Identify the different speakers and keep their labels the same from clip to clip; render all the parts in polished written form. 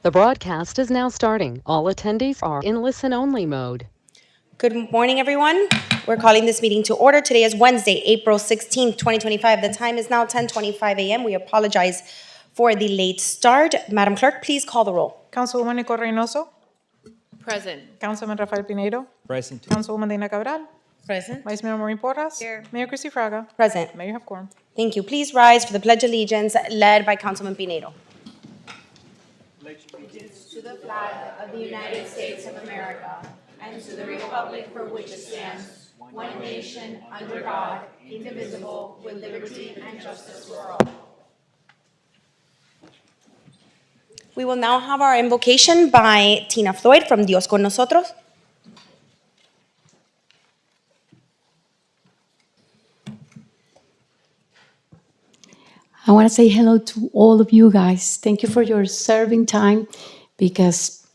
Speaker 1: The broadcast is now starting. All attendees are in listen-only mode.
Speaker 2: Good morning, everyone. We're calling this meeting to order. Today is Wednesday, April 16th, 2025. The time is now 10:25 a.m. We apologize for the late start. Madam Clerk, please call the roll.
Speaker 3: Councilwoman Nicole Reynoso.
Speaker 4: Present.
Speaker 3: Councilman Rafael Pinedo.
Speaker 5: Present.
Speaker 3: Councilwoman Dina Cabral.
Speaker 4: Present.
Speaker 3: Vice Mayor Maureen Porras.
Speaker 4: Here.
Speaker 3: Mayor Christy Fraga.
Speaker 2: Present.
Speaker 3: Mayor, you have quorum.
Speaker 2: Thank you. Please rise for the Pledge of Allegiance led by Councilman Pinedo. To the flag of the United States of America and to the republic for which it stands, one nation, under God, indivisible, with liberty and justice for all. We will now have our invocation by Tina Floyd from Dios con Nosotros.
Speaker 6: I want to say hello to all of you guys. Thank you for your serving time because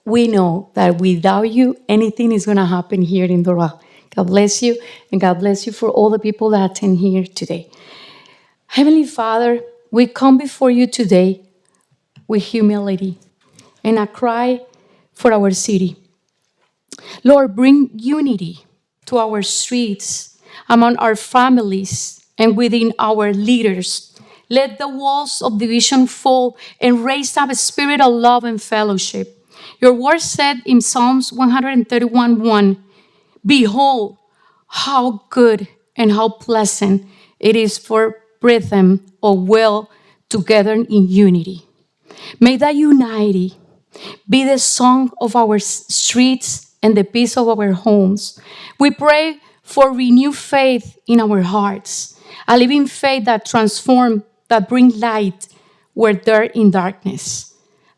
Speaker 6: we know that without you, anything is going to happen here in Doral. God bless you, and God bless you for all the people that attend here today. Heavenly Father, we come before you today with humility and a cry for our city. Lord, bring unity to our streets, among our families, and within our leaders. Let the walls of division fall and raise up a spirit of love and fellowship. Your word said in Psalms 131:1, behold, how good and how pleasant it is for brethren of well together in unity. May that unity be the song of our streets and the peace of our homes. We pray for renewed faith in our hearts, a living faith that transforms, that brings light where there in darkness.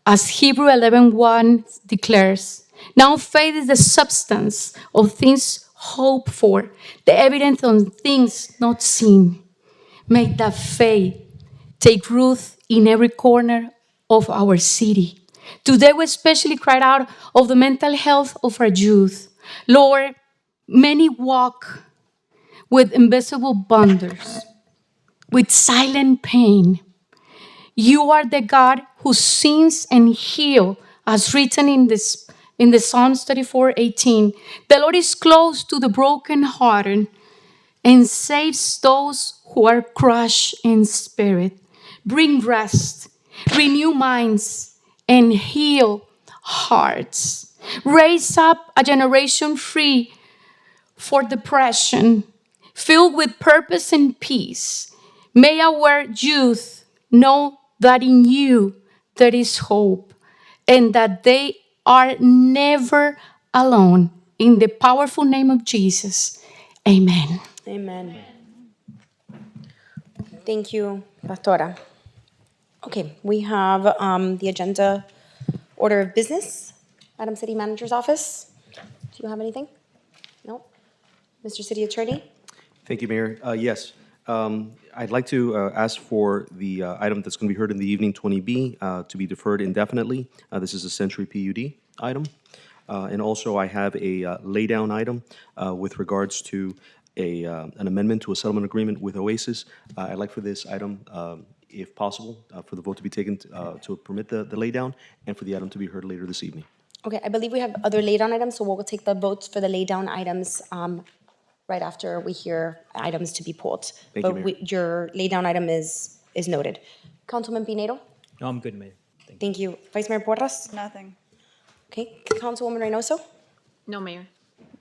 Speaker 6: As Hebrew 11:1 declares, now faith is the substance of things hoped for, the evidence of things not seen. May that faith take root in every corner of our city. Today, we especially cried out of the mental health of our youth. Lord, many walk with invisible bonders, with silent pain. You are the God who sings and heals, as written in the Psalms 34:18. The Lord is close to the brokenhearted and saves those who are crushed in spirit. Bring rest, renew minds, and heal hearts. Raise up a generation free for depression, filled with purpose and peace. May our youth know that in you there is hope and that they are never alone. In the powerful name of Jesus, amen.
Speaker 2: Amen. Thank you, Pastora. Okay, we have the agenda order of business. Madam City Manager's Office, do you have anything? No? Mr. City Attorney?
Speaker 7: Thank you, Mayor. Yes, I'd like to ask for the item that's going to be heard in the evening, 20B, to be deferred indefinitely. This is a Century PUD item. And also, I have a laydown item with regards to an amendment to a settlement agreement with Oasis. I'd like for this item, if possible, for the vote to be taken to permit the laydown and for the item to be heard later this evening.
Speaker 2: Okay, I believe we have other laydown items, so we'll take the votes for the laydown items right after we hear items to be pulled.
Speaker 7: Thank you,
Speaker 2: But
Speaker 7: Mayor.
Speaker 2: your laydown item is noted. Councilman Pinedo?
Speaker 5: No, I'm good, Mayor. Thank you.
Speaker 2: Thank you. Vice Mayor Porras?
Speaker 4: Nothing.
Speaker 2: Okay, Councilwoman Reynoso?
Speaker 4: No, Mayor.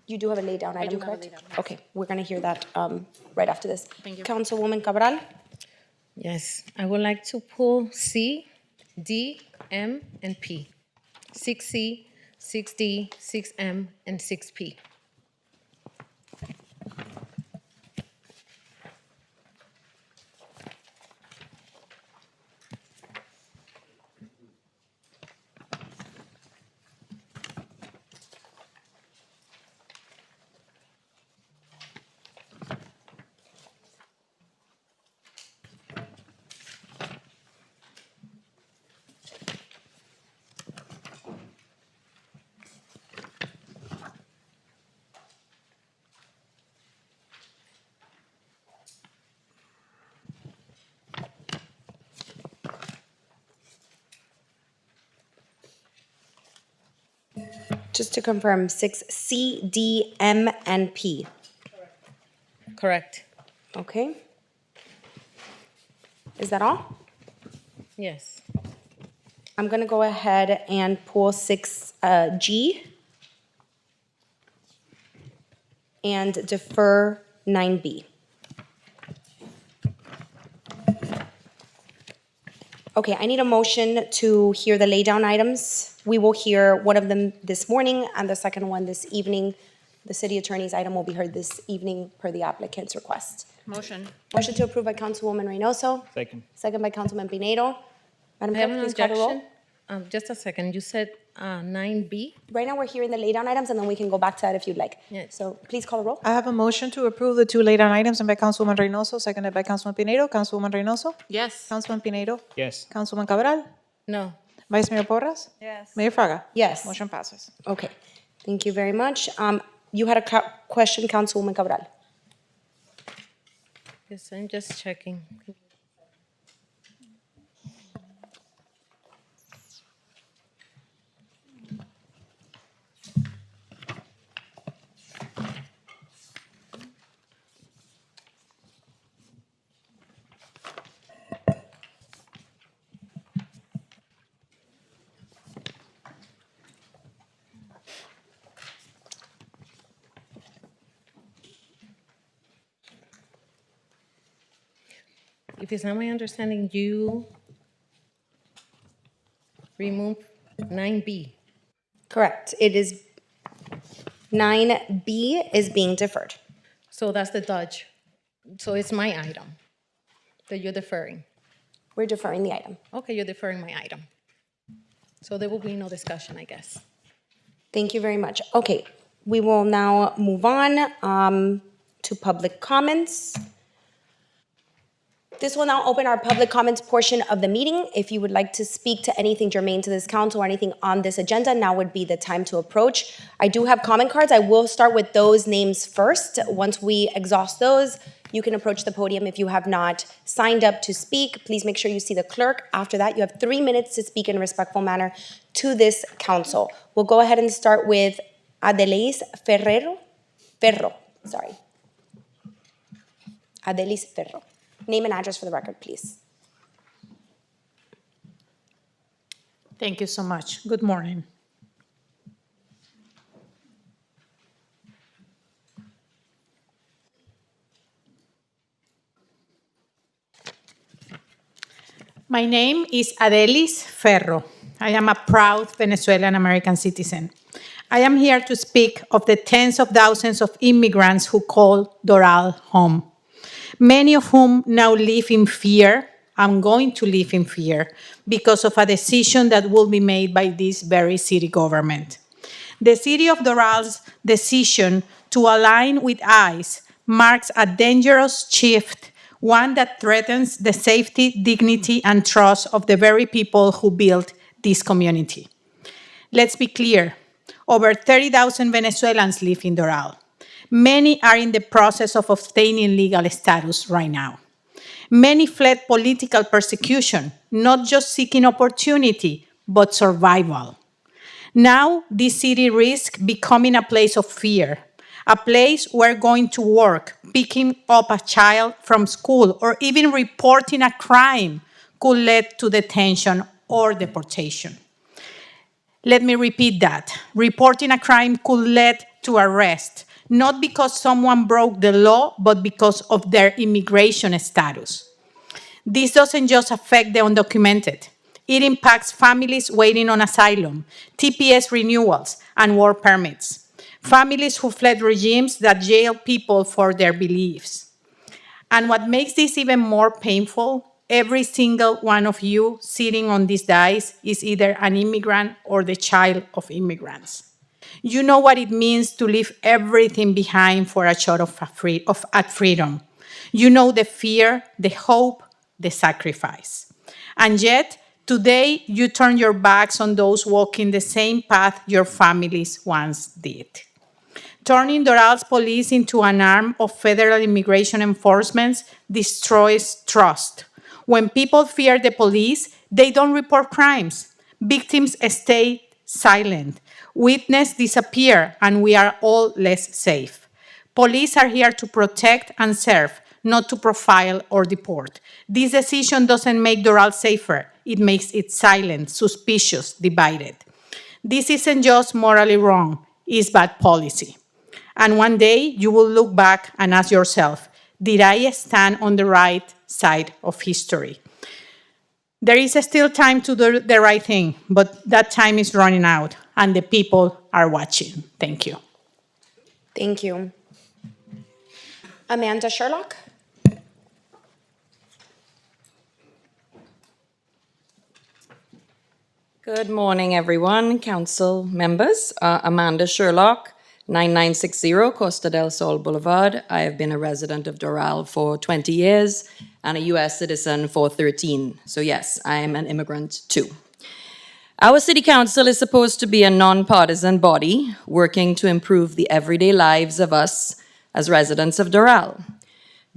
Speaker 2: You do have a laydown item,
Speaker 4: do have a
Speaker 2: correct?
Speaker 4: laydown, yes.
Speaker 2: Okay, we're gonna hear that right after this.
Speaker 4: Thank you.
Speaker 2: Councilwoman Cabral?
Speaker 8: Yes, I would like to pull C, D, M, and P. 6C, 6D, 6M, and 6P.
Speaker 2: Just to confirm, 6C, D, M, and P.
Speaker 8: Correct.
Speaker 2: Okay. Is that all?
Speaker 8: Yes.
Speaker 2: I'm gonna go ahead and pull 6G and defer 9B. Okay, I need a motion to hear the laydown items. We will hear one of them this morning and the second one this evening. The city attorney's item will be heard this evening per the applicant's request.
Speaker 4: Motion.
Speaker 2: Motion to approve by Councilwoman Reynoso,
Speaker 5: Second.
Speaker 2: second by Councilman Pinedo. Madam
Speaker 8: I have
Speaker 2: Clerk,
Speaker 8: an
Speaker 2: please call the roll.
Speaker 8: objection. Just a second. You said 9B?
Speaker 2: Right now, we're hearing the laydown items, and then we can go back to that if you'd like.
Speaker 8: Yes.
Speaker 2: So please call the roll.
Speaker 3: I have a motion to approve the two laid down items and by Councilwoman Reynoso, seconded by Councilman Pinedo. Councilwoman Reynoso?
Speaker 4: Yes.
Speaker 3: Councilman Pinedo?
Speaker 5: Yes.
Speaker 3: Councilman Cabral?
Speaker 8: No.
Speaker 3: Vice Mayor Porras?
Speaker 4: Yes.
Speaker 3: Mayor Fraga?
Speaker 2: Yes.
Speaker 3: Motion passes.
Speaker 2: Okay, thank you very much. You had a question, Councilwoman Cabral.
Speaker 8: Yes, I'm just checking. If it's not my understanding, you remove 9B.
Speaker 2: Correct. It is 9B is being deferred.
Speaker 8: So that's the Dodge. So it's my item that you're deferring.
Speaker 2: We're deferring the item.
Speaker 8: Okay, you're deferring my item. So there will be no discussion, I guess.
Speaker 2: Thank you very much. Okay, we will now move on to public comments. This will now open our public comments portion of the meeting. If you would like to speak to anything germane to this council or anything on this agenda, now would be the time to approach. I do have comment cards. I will start with those names first. Once we exhaust those, you can approach the podium. If you have not signed up to speak, please make sure you see the clerk. After that, you have 3 minutes to speak in a respectful manner to this council. We'll go ahead and start with Adelis Ferro, sorry. Adelis Ferro. Name and address for the record, please.
Speaker 9: Thank you so much. Good morning. My name is Adelis Ferro. I am a proud Venezuelan American citizen. I am here to speak of the tens of thousands of immigrants who call Doral home. Many of whom now live in fear. I'm going to live in fear because of a decision that will be made by this very city government. The city of Doral's decision to align with ICE marks a dangerous shift, one that threatens the safety, dignity, and trust of the very people who built this community. Let's be clear, over 30,000 Venezuelans live in Doral. Many are in the process of obtaining legal status right now. Many fled political persecution, not just seeking opportunity, but survival. Now, this city risks becoming a place of fear, a place where going to work, picking up a child from school, or even reporting a crime could lead to detention or deportation. Let me repeat that. Reporting a crime could lead to arrest, not because someone broke the law, but because of their immigration status. This doesn't just affect the undocumented. It impacts families waiting on asylum, TPS renewals, and work permits. Families who fled regimes that jail people for their beliefs. And what makes this even more painful, every single one of you sitting on this dais is either an immigrant or the child of immigrants. You know what it means to leave everything behind for a shot of freedom. You know the fear, the hope, the sacrifice. And yet, today, you turn your backs on those walking the same path your families once did. Turning Doral's police into an arm of federal immigration enforcement destroys trust. When people fear the police, they don't report crimes. Victims stay silent. Witnesses disappear, and we are all less safe. Police are here to protect and serve, not to profile or deport. This decision doesn't make Doral safer. It makes it silent, suspicious, divided. This isn't just morally wrong, it's bad policy. And one day you will look back and ask yourself, did I stand on the right side of history? There is still time to do the right thing, but that time is running out, and the people are watching. Thank you.
Speaker 2: Thank you. Amanda Sherlock?
Speaker 10: Good morning, everyone, council members. Amanda Sherlock, 9960 Costa del Sol Boulevard. I have been a resident of Doral for 20 years and a U.S. citizen for 13. So yes, I am an immigrant too. Our city council is supposed to be a nonpartisan body working to improve the everyday lives of us as residents of Doral.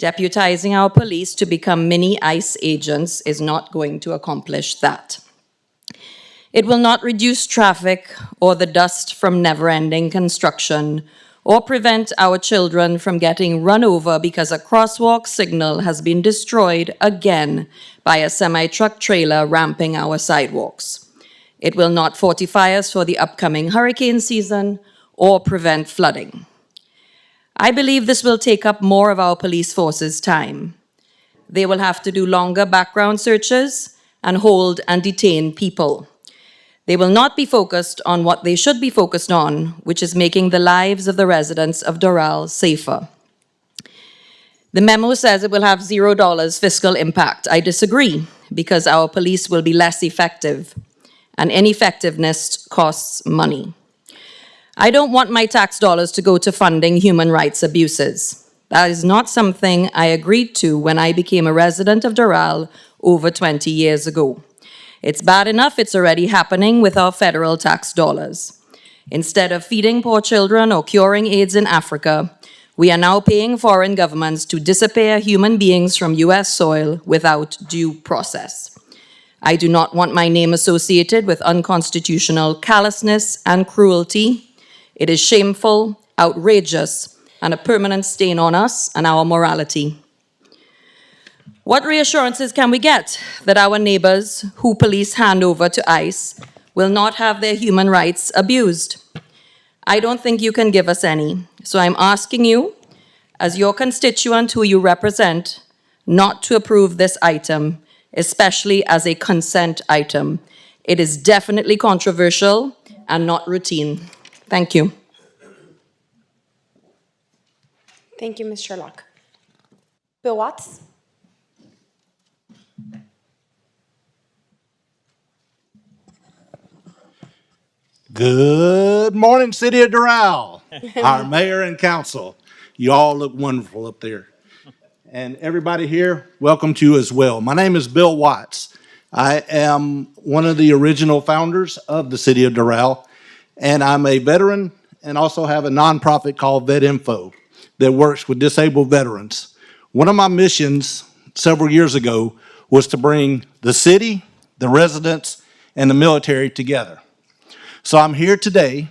Speaker 10: Deputizing our police to become mini ICE agents is not going to accomplish that. It will not reduce traffic or the dust from never-ending construction or prevent our children from getting run over because a crosswalk signal has been destroyed again by a semi-truck trailer ramping our sidewalks. It will not fortify us for the upcoming hurricane season or prevent flooding. I believe this will take up more of our police force's time. They will have to do longer background searches and hold and detain people. They will not be focused on what they should be focused on, which is making the lives of the residents of Doral safer. The memo says it will have $0 fiscal impact. I disagree, because our police will be less effective, and ineffectiveness costs money. I don't want my tax dollars to go to funding human rights abuses. That is not something I agreed to when I became a resident of Doral over 20 years ago. It's bad enough it's already happening with our federal tax dollars. Instead of feeding poor children or curing AIDS in Africa, we are now paying foreign governments to disappear human beings from US soil without due process. I do not want my name associated with unconstitutional callousness and cruelty. It is shameful, outrageous, and a permanent stain on us and our morality. What reassurances can we get that our neighbors who police hand over to ICE will not have their human rights abused? I don't think you can give us any. So I'm asking you, as your constituent who you represent, not to approve this item, especially as a consent item. It is definitely controversial and not routine. Thank you.
Speaker 2: Thank you, Ms. Sherlock. Bill Watts?
Speaker 11: Good morning, City of Doral, our mayor and council. You all look wonderful up there. And everybody here, welcome to you as well. My name is Bill Watts. I am one of the original founders of the City of Doral, and I'm a veteran and also have a nonprofit called VetInfo that works with disabled veterans. One of my missions several years ago was to bring the city, the residents, and the military together. So I'm here today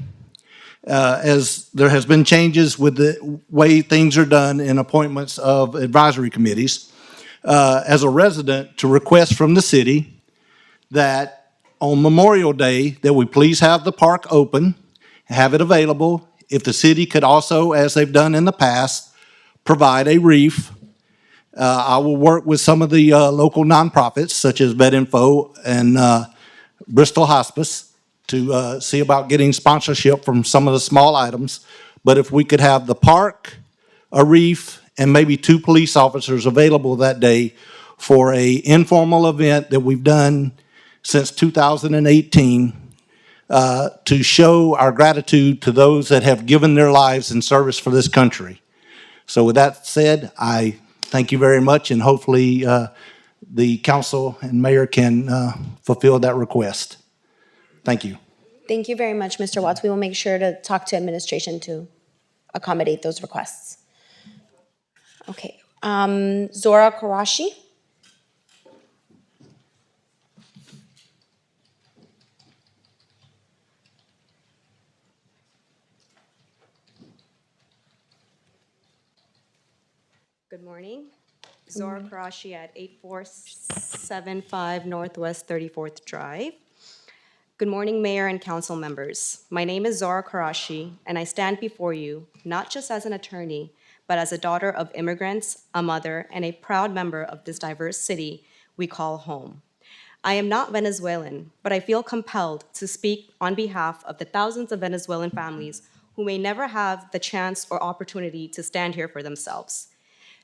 Speaker 11: as there has been changes with the way things are done in appointments of advisory committees, as a resident to request from the city that on Memorial Day that we please have the park open, have it available. If the city could also, as they've done in the past, provide a wreath. I will work with some of the local nonprofits such as VetInfo and Bristol Hospice to see about getting sponsorship from some of the small items. But if we could have the park, a wreath, and maybe 2 police officers available that day for a informal event that we've done since 2018 to show our gratitude to those that have given their lives in service for this country. So with that said, I thank you very much, and hopefully the council and mayor can fulfill that request. Thank you.
Speaker 2: Thank you very much, Mr. Watts. We will make sure to talk to administration to accommodate those requests. Okay, Zora Karashi? Good morning. Zora Karashi at 8475 Northwest 34th Drive. Good morning, Mayor and Council members. My name is Zora Karashi, and I stand before you not just as an attorney, but as a daughter of immigrants, a mother, and a proud member of this diverse city we call home. I am not Venezuelan, but I feel compelled to speak on behalf of the thousands of Venezuelan families who may never have the chance or opportunity to stand here for themselves.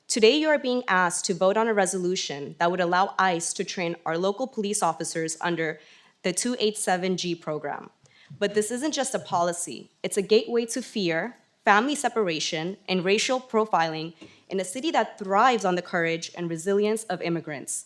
Speaker 2: Today, you are being asked to vote on a resolution that would allow ICE to train our local police officers under the 287G program. But this isn't just a policy, it's a gateway to fear, family separation, and racial profiling in a city that thrives on the courage and resilience of immigrants.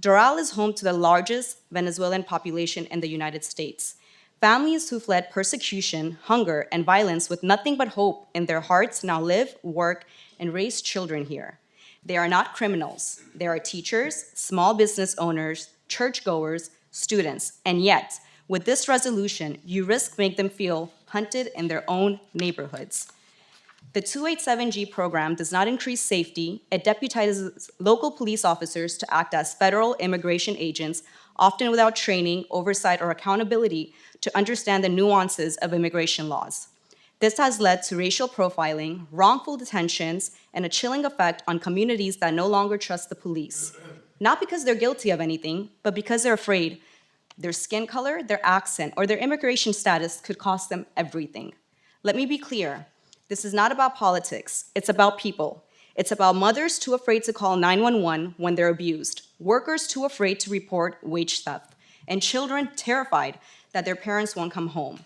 Speaker 2: Doral is home to the largest Venezuelan population in the United States. Families who fled persecution, hunger, and violence with nothing but hope in their hearts now live, work, and raise children here. They are not criminals. They are teachers, small business owners, churchgoers, students, and yet, with this resolution, you risk making them feel hunted in their own neighborhoods. The 287G program does not increase safety. It deputizes local police officers to act as federal immigration agents, often without training, oversight, or accountability to understand the nuances of immigration laws. This has led to racial profiling, wrongful detentions, and a chilling effect on communities that no longer trust the police. Not because they're guilty of anything, but because they're afraid their skin color, their accent, or their immigration status could cost them everything. Let me be clear. This is not about politics. It's about people. It's about mothers too afraid to call 911 when they're abused, workers too afraid to report wage theft, and children terrified that their parents won't come home.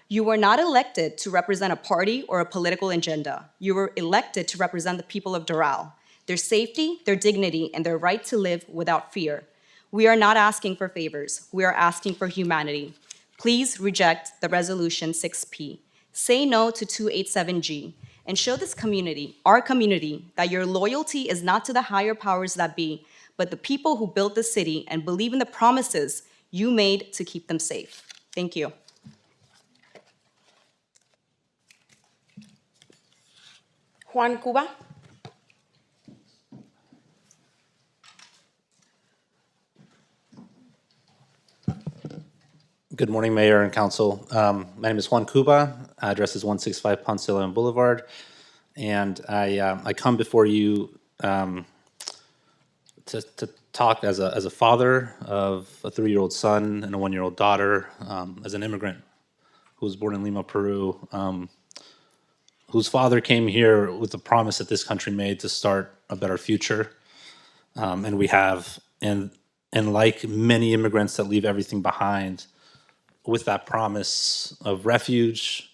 Speaker 2: You were not elected to represent a party or a political agenda. You were elected to represent the people of Doral, their safety, their dignity, and their right to live without fear. We are not asking for favors. We are asking for humanity. Please reject the Resolution 6P. Say no to 287G and show this community, our community, that your loyalty is not to the higher powers that be, but the people who built the city and believe in the promises you made to keep them safe. Thank you. Juan Cuba.
Speaker 12: Good morning, Mayor and Council. My name is Juan Cuba. Address is 165 Ponce de Leon Boulevard. And I come before you to talk as a father of a 3-year-old son and a 1-year-old daughter, as an immigrant who was born in Lima, Peru, whose father came here with the promise that this country made to start a better future. And we have, and like many immigrants that leave everything behind, with that promise of refuge,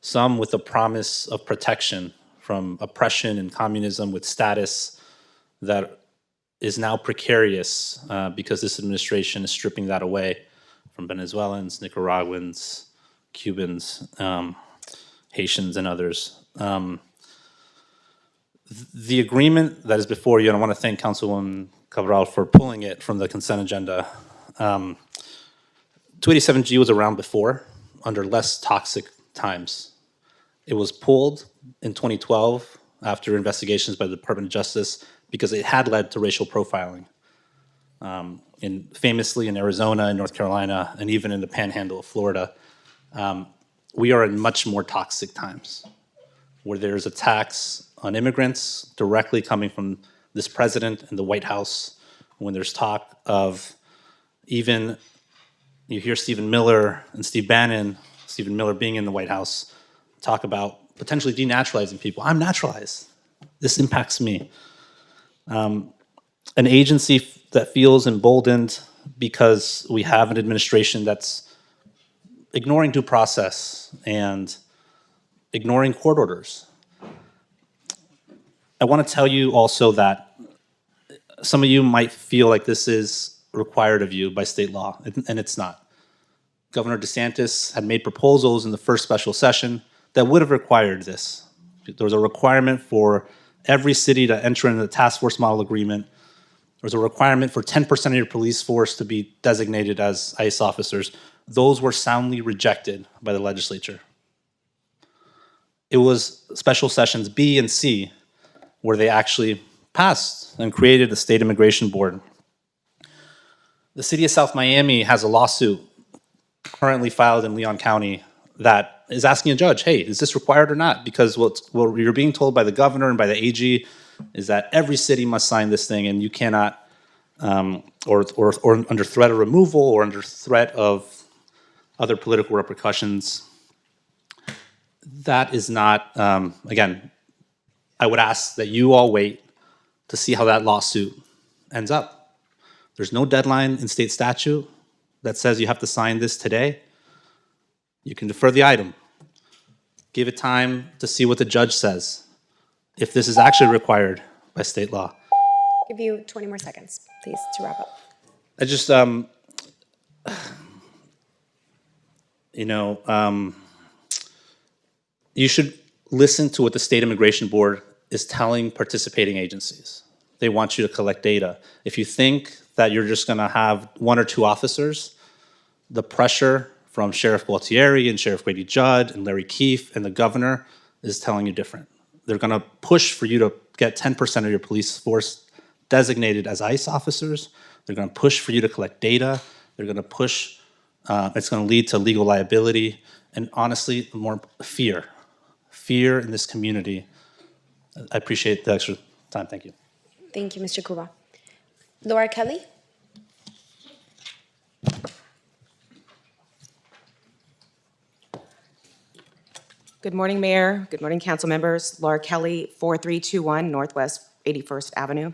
Speaker 12: some with the promise of protection from oppression and communism, with status that is now precarious because this administration is stripping that away from Venezuelans, Nicaraguans, Cubans, Haitians, and others. The agreement that is before you, and I want to thank Councilwoman Cabral for pulling it from the consent agenda. 287G was around before, under less toxic times. It was pulled in 2012 after investigations by the Department of Justice because it had led to racial profiling. Famously in Arizona and North Carolina, and even in the panhandle of Florida, we are in much more toxic times where there's attacks on immigrants directly coming from this president and the White House, when there's talk of even, you hear Stephen Miller and Steve Bannon, Stephen Miller being in the White House, talk about potentially denaturalizing people. I'm naturalized. This impacts me. An agency that feels emboldened because we have an administration that's ignoring due process and ignoring court orders. I want to tell you also that some of you might feel like this is required of you by state law, and it's not. Governor DeSantis had made proposals in the first special session that would have required this. There was a requirement for every city to enter into the task force model agreement. There was a requirement for 10% of your police force to be designated as ICE officers. Those were soundly rejected by the legislature. It was special sessions B and C where they actually passed and created the State Immigration Board. The city of South Miami has a lawsuit currently filed in Leon County that is asking a judge, hey, is this required or not? Because what you're being told by the governor and by the AG is that every city must sign this thing, and you cannot, or under threat of removal or under threat of other political repercussions. That is not, again, I would ask that you all wait to see how that lawsuit ends up. There's no deadline in state statute that says you have to sign this today. You can defer the item. Give it time to see what the judge says, if this is actually required by state law.
Speaker 2: Give you 20 more seconds, please, to wrap up.
Speaker 12: I just, you should listen to what the State Immigration Board is telling participating agencies. They want you to collect data. If you think that you're just gonna have one or two officers, the pressure from Sheriff Gualtieri and Sheriff Grady Judd and Larry Keefe and the governor is telling you different. They're gonna push for you to get 10% of your police force designated as ICE officers. They're gonna push for you to collect data. They're gonna push, it's gonna lead to legal liability, and honestly, more fear in this community. I appreciate the extra time, thank you.
Speaker 2: Thank you, Mr. Cuba. Laura Kelly?
Speaker 13: Good morning, Mayor. Good morning, council members. Laura Kelly, 4321 Northwest 81st Avenue.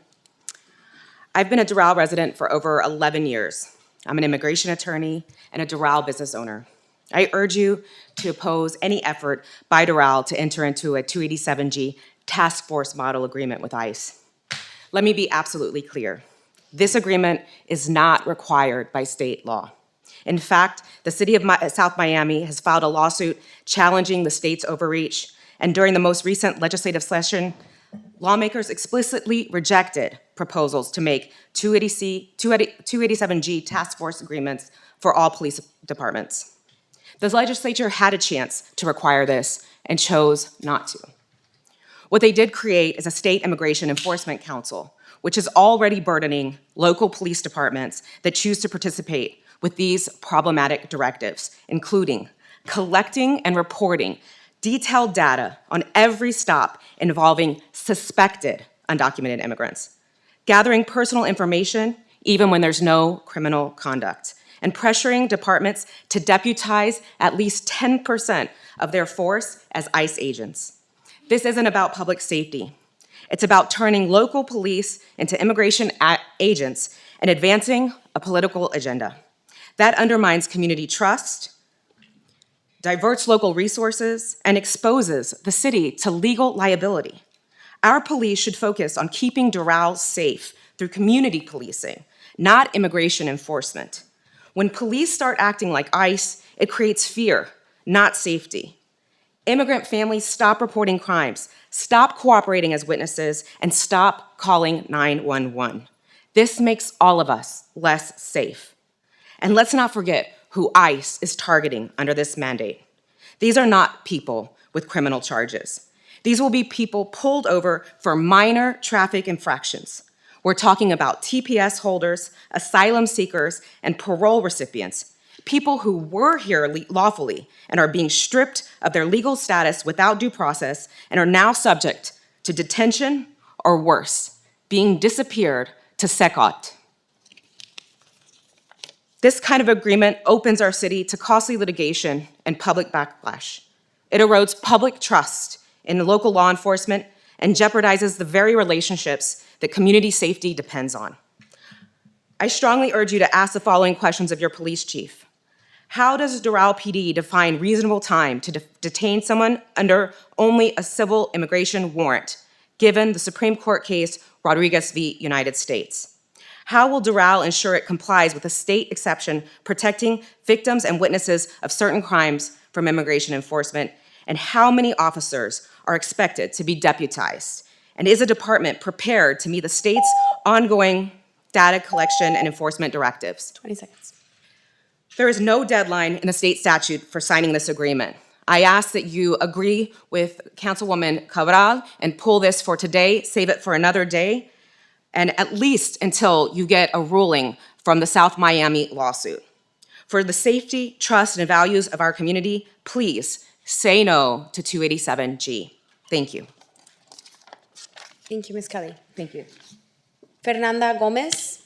Speaker 13: I've been a Doral resident for over 11 years. I'm an immigration attorney and a Doral business owner. I urge you to oppose any effort by Doral to enter into a 287G task force model agreement with ICE. Let me be absolutely clear. This agreement is not required by state law. In fact, the city of South Miami has filed a lawsuit challenging the state's overreach, and during the most recent legislative session, lawmakers explicitly rejected proposals to make 287G task force agreements for all police departments. The legislature had a chance to require this and chose not to. What they did create is a state immigration enforcement council, which is already burdening local police departments that choose to participate with these problematic directives, including collecting and reporting detailed data on every stop involving suspected undocumented immigrants, gathering personal information even when there's no criminal conduct, and pressuring departments to deputize at least 10% of their force as ICE agents. This isn't about public safety. It's about turning local police into immigration agents and advancing a political agenda. That undermines community trust, diverts local resources, and exposes the city to legal liability. Our police should focus on keeping Doral safe through community policing, not immigration enforcement. When police start acting like ICE, it creates fear, not safety. Immigrant families stop reporting crimes, stop cooperating as witnesses, and stop calling 911. This makes all of us less safe. And let's not forget who ICE is targeting under this mandate. These are not people with criminal charges. These will be people pulled over for minor traffic infractions. We're talking about TPS holders, asylum seekers, and parole recipients, people who were here lawfully and are being stripped of their legal status without due process and are now subject to detention or worse, being disappeared to SECOT. This kind of agreement opens our city to costly litigation and public backlash. It erodes public trust in local law enforcement and jeopardizes the very relationships that community safety depends on. I strongly urge you to ask the following questions of your police chief. How does Doral PD define reasonable time to detain someone under only a civil immigration warrant, given the Supreme Court case Rodriguez v. United States? How will Doral ensure it complies with the state exception protecting victims and witnesses of certain crimes from immigration enforcement? And how many officers are expected to be deputized? And is a department prepared to meet the state's ongoing data collection and enforcement directives?
Speaker 2: 20 seconds.
Speaker 13: There is no deadline in the state statute for signing this agreement. I ask that you agree with Councilwoman Cabral and pull this for today, save it for another day, and at least until you get a ruling from the South Miami lawsuit. For the safety, trust, and values of our community, please say no to 287G. Thank you.
Speaker 2: Thank you, Ms. Kelly.
Speaker 13: Thank you.
Speaker 2: Fernanda Gomez.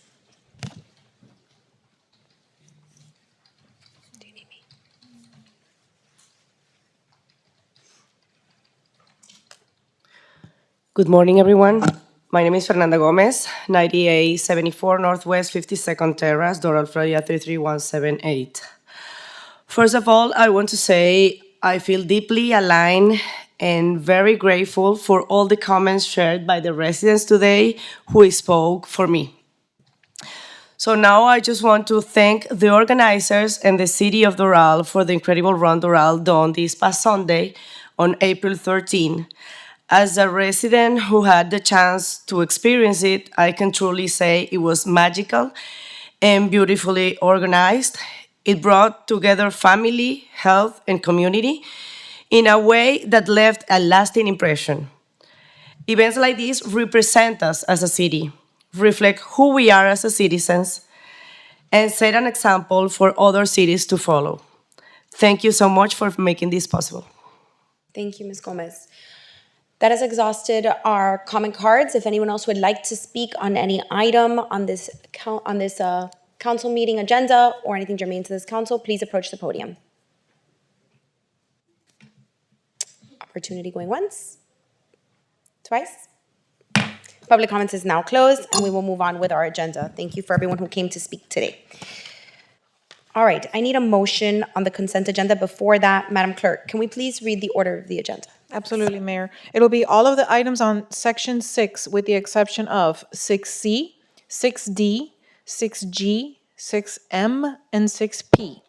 Speaker 14: Good morning, everyone. My name is Fernanda Gomez, 9874 Northwest 52nd Terrace, Doral, Florida 33178. First of all, I want to say I feel deeply aligned and very grateful for all the comments shared by the residents today who spoke for me. So now I just want to thank the organizers and the city of Doral for the incredible run Doral done this past Sunday on April 13. As a resident who had the chance to experience it, I can truly say it was magical and beautifully organized. It brought together family, health, and community in a way that left a lasting impression. Events like this represent us as a city, reflect who we are as citizens, and set an example for other cities to follow. Thank you so much for making this possible.
Speaker 2: Thank you, Ms. Gomez. That has exhausted our comment cards. If anyone else would like to speak on any item on this council meeting agenda or anything germane to this council, please approach the podium. Opportunity going once, twice. Public comments is now closed, and we will move on with our agenda. Thank you for everyone who came to speak today. All right, I need a motion on the consent agenda. Before that, Madam Clerk, can we please read the order of the agenda?
Speaker 3: Absolutely, Mayor. It'll be all of the items on Section 6 with the exception of 6C, 6D, 6G, 6M, and 6P.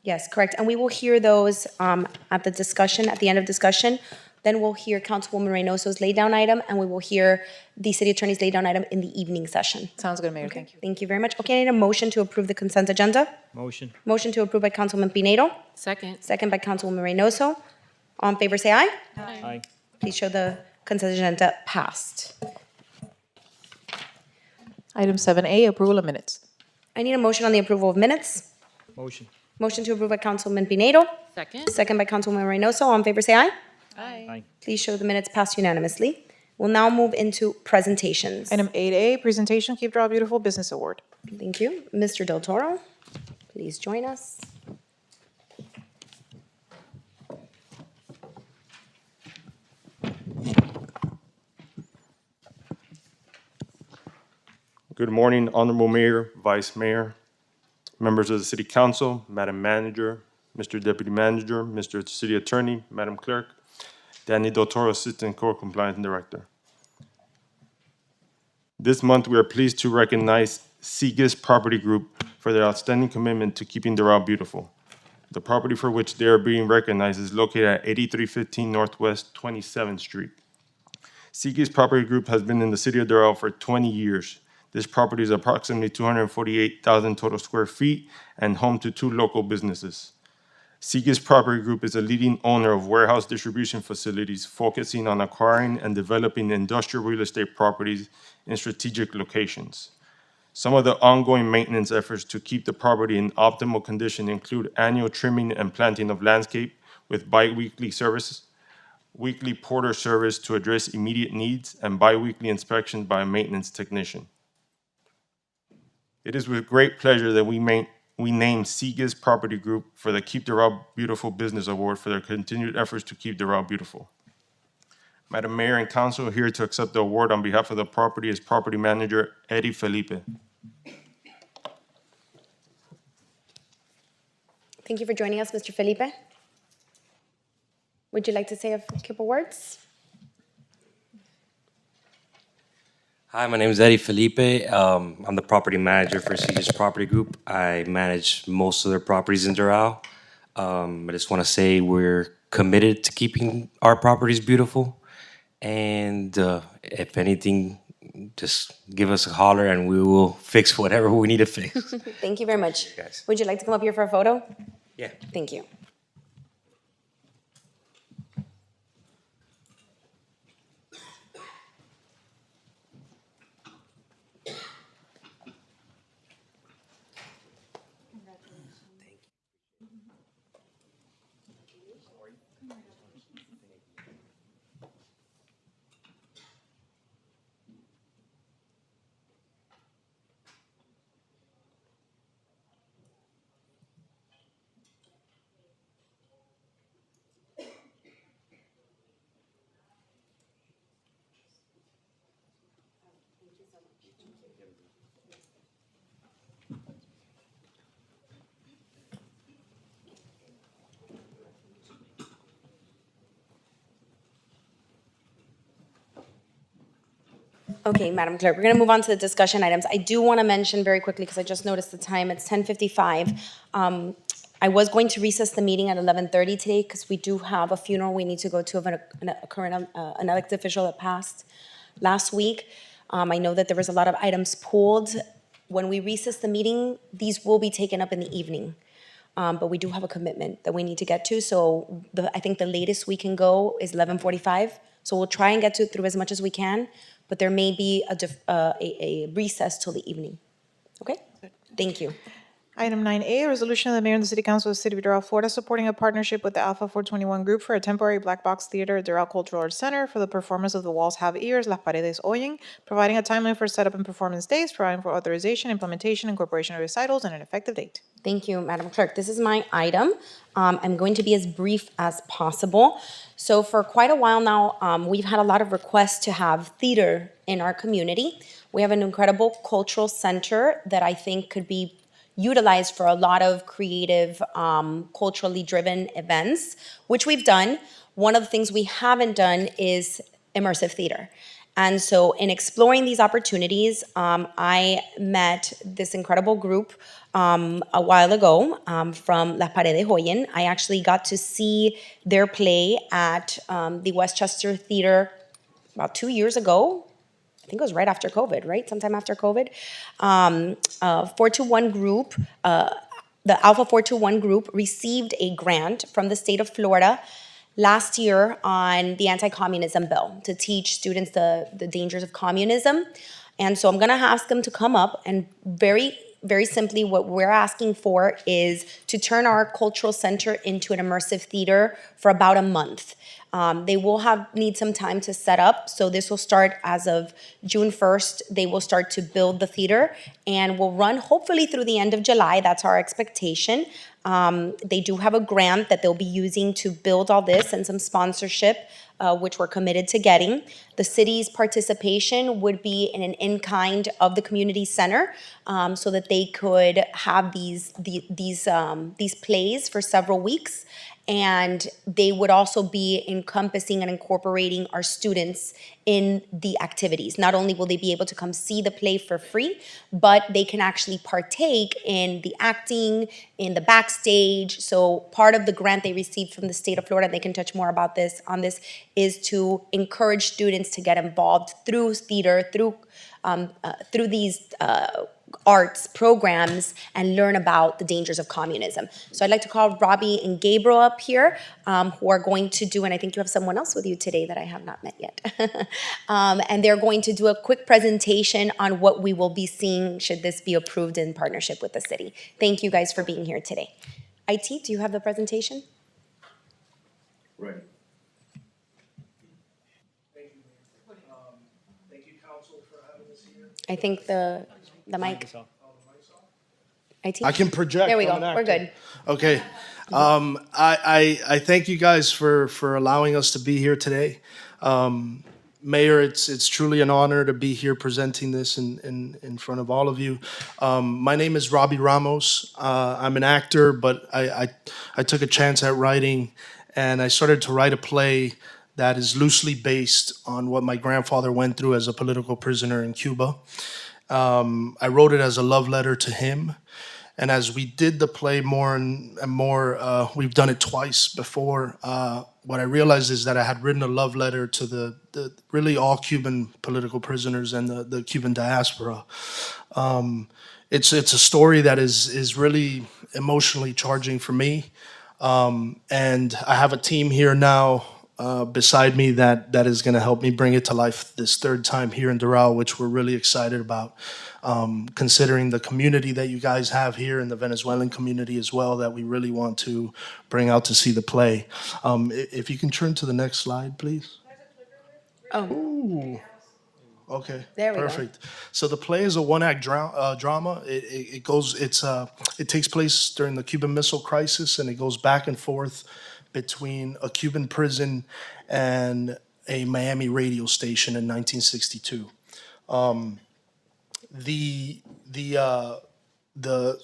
Speaker 2: Yes, correct. And we will hear those at the end of discussion. Then we'll hear Councilwoman Reynoso's lay-down item, and we will hear the city attorney's lay-down item in the evening session.
Speaker 3: Sounds good, Mayor.
Speaker 2: Okay,
Speaker 3: Thank you.
Speaker 2: thank you very much. Okay, I need a motion to approve the consent agenda.
Speaker 5: Motion.
Speaker 2: Motion to approve by Councilman Pinedo,
Speaker 4: Second.
Speaker 2: second by Councilwoman Reynoso. All in favor, say aye.
Speaker 5: Aye.
Speaker 2: Please show the consent agenda passed.
Speaker 3: Item 7A, approval of minutes.
Speaker 2: I need a motion on the approval of minutes.
Speaker 5: Motion.
Speaker 2: Motion to approve by Councilman Pinedo,
Speaker 4: Second.
Speaker 2: second by Councilwoman Reynoso. All in favor, say aye.
Speaker 4: Aye.
Speaker 5: Aye.
Speaker 2: Please show the minutes passed unanimously. We'll now move into presentations.
Speaker 3: Item 8A, presentation, Keep Doral Beautiful Business Award.
Speaker 2: Thank you. Mr. Del Toro, please join us.
Speaker 15: Good morning, Honorable Mayor, Vice Mayor, members of the City Council, Madam Manager, Mr. Deputy Manager, Mr. City Attorney, Madam Clerk, Danny Del Toro, Assistant Core Compliance Director. This month, we are pleased to recognize Seagis Property Group for their outstanding commitment to keeping Doral beautiful. The property for which they are being recognized is located at 8315 Northwest 27th Street. Seagis Property Group has been in the city of Doral for 20 years. This property is approximately 248,000 total square feet and home to 2 local businesses. Seagis Property Group is a leading owner of warehouse distribution facilities focusing on acquiring and developing industrial real estate properties in strategic locations. Some of the ongoing maintenance efforts to keep the property in optimal condition include annual trimming and planting of landscape with bi-weekly services, weekly porter service to address immediate needs, and bi-weekly inspections by a maintenance technician. It is with great pleasure that we name Seagis Property Group for the Keep Doral Beautiful Business Award for their continued efforts to keep Doral beautiful. Madam Mayor and Council, here to accept the award on behalf of the property is Property Manager Eddie Felipe.
Speaker 2: Thank you for joining us, Mr. Felipe. Would you like to say a couple words?
Speaker 16: Hi, my name is Eddie Felipe. I'm the property manager for Seagis Property Group. I manage most of their properties in Doral. I just want to say we're committed to keeping our properties beautiful. And if anything, just give us a holler and we will fix whatever we need to fix.
Speaker 2: Thank you very much.
Speaker 16: Guys.
Speaker 2: Would you like to come up here for a photo?
Speaker 16: Yeah.
Speaker 2: Thank you. Okay, Madam Clerk, we're going to move on to the discussion items. I do want to mention very quickly, because I just noticed the time, it's 10:55. I was going to recess the meeting at 11:30 today, because we do have a funeral we need to go to of an elected official that passed last week. I know that there was a lot of items pulled. When we recess the meeting, these will be taken up in the evening. But we do have a commitment that we need to get to, so I think the latest we can go is 11:45. So we'll try and get through as much as we can, but there may be a recess till the evening. Okay? Thank you.
Speaker 3: Item 9A, a resolution of the mayor and the city council of the city of Doral, Florida, supporting a partnership with the Alpha 421 Group for a temporary black box theater at Doral Cultural Arts Center for the performance of The Walls Have Ears, Las Paredes Oyen, providing a timeline for setup and performance days, providing for authorization, implementation, incorporation of recitals, and an effective date.
Speaker 2: Thank you, Madam Clerk. This is my item. I'm going to be as brief as possible. So for quite a while now, we've had a lot of requests to have theater in our community. We have an incredible cultural center that I think could be utilized for a lot of creative, culturally driven events, which we've done. One of the things we haven't done is immersive theater. And so in exploring these opportunities, I met this incredible group a while ago from Las Paredes Oyen. I actually got to see their play at the Westchester Theater about 2 years ago. I think it was right after COVID, right? Sometime after COVID. 421 group, the Alpha 421 group received a grant from the state of Florida last year on the anti-communism bill to teach students the dangers of communism. And so I'm gonna ask them to come up, and very simply what we're asking for is to turn our cultural center into an immersive theater for about a month. They will need some time to set up, so this will start as of June 1st. They will start to build the theater and will run hopefully through the end of July. That's our expectation. They do have a grant that they'll be using to build all this and some sponsorship, which we're committed to getting. The city's participation would be in an in-kind of the community center, so that they could have these plays for several weeks. And they would also be encompassing and incorporating our students in the activities. Not only will they be able to come see the play for free, but they can actually partake in the acting, in the backstage. So part of the grant they received from the state of Florida, they can touch more about this, is to encourage students to get involved through theater, through these arts programs, and learn about the dangers of communism. So I'd like to call Robbie and Gabriel up here, who are going to do, and I think you have someone else with you today that I have not met yet. And they're going to do a quick presentation on what we will be seeing should this be approved in partnership with the city. Thank you guys for being here today. IT, do you have the presentation?
Speaker 17: Right. Thank you, council, for having us here.
Speaker 2: I think the mic. IT?
Speaker 17: I can project.
Speaker 2: There we go.
Speaker 17: I'm an
Speaker 2: We're
Speaker 17: actor.
Speaker 2: good.
Speaker 17: Okay. I thank you guys for allowing us to be here today. Mayor, it's truly an honor to be here presenting this in front of all of you. My name is Robbie Ramos. I'm an actor, but I took a chance at writing, and I started to write a play that is loosely based on what my grandfather went through as a political prisoner in Cuba. I wrote it as a love letter to him. And as we did the play more and more, we've done it twice before, what I realized is that I had written a love letter to the really all Cuban political prisoners and the Cuban diaspora. It's a story that is really emotionally charging for me. And I have a team here now beside me that is going to help me bring it to life this third time here in Doral, which we're really excited about. considering the community that you guys have here and the Venezuelan community as well that we really want to bring out to see the play. If you can turn to the next slide, please.
Speaker 2: Oh,
Speaker 17: Ooh. Okay.
Speaker 2: There we go.
Speaker 17: Perfect. So the play is a one-act drama. It takes place during the Cuban Missile Crisis, and it goes back and forth between a Cuban prison and a Miami radio station in 1962.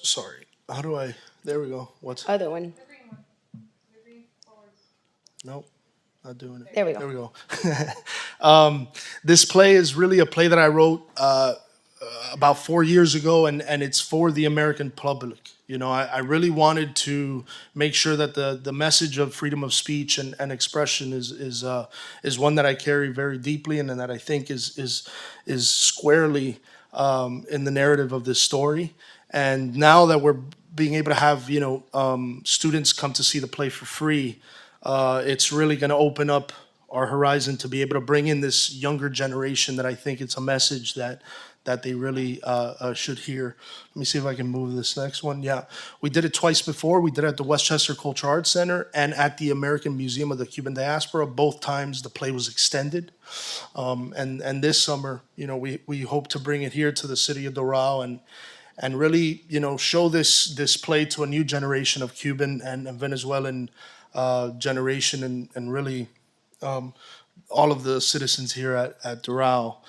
Speaker 17: Sorry, how do I? There we go.
Speaker 2: Other one.
Speaker 17: Nope. Not doing it.
Speaker 2: There we go.
Speaker 17: There we go. This play is really a play that I wrote about 4 years ago, and it's for the American public. You know, I really wanted to make sure that the message of freedom of speech and expression is one that I carry very deeply, and that I think is squarely in the narrative of this story. And now that we're being able to have students come to see the play for free, it's really going to open up our horizon to be able to bring in this younger generation that I think it's a message that they really should hear. Let me see if I can move this next one. Yeah, we did it twice before. We did it at the Westchester Cultural Arts Center and at the American Museum of the Cuban Diaspora. Both times the play was extended. And this summer, we hope to bring it here to the city of Doral and really, show this play to a new generation of Cuban and Venezuelan generation and really all of the citizens here at Doral.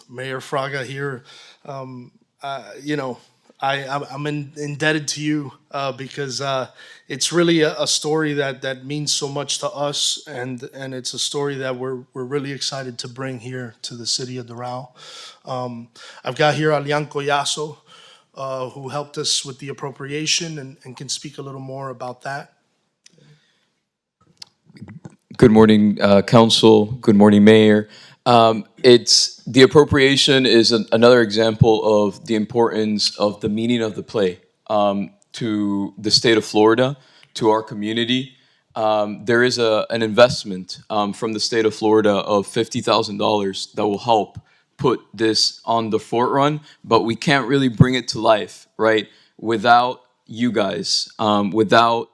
Speaker 17: Mayor Fraga here, I'm indebted to you because it's really a story that means so much to us, and it's a story that we're really excited to bring here to the city of Doral. I've got here Alian Collazo, who helped us with the appropriation and can speak a little more about that.
Speaker 18: Good morning, Council. Good morning, Mayor. It's the appropriation is another example of the importance of the meaning of the play to the state of Florida, to our community. There is an investment from the state of Florida of $50,000 that will help put this on the forefront, but we can't really bring it to life, right, without you guys, without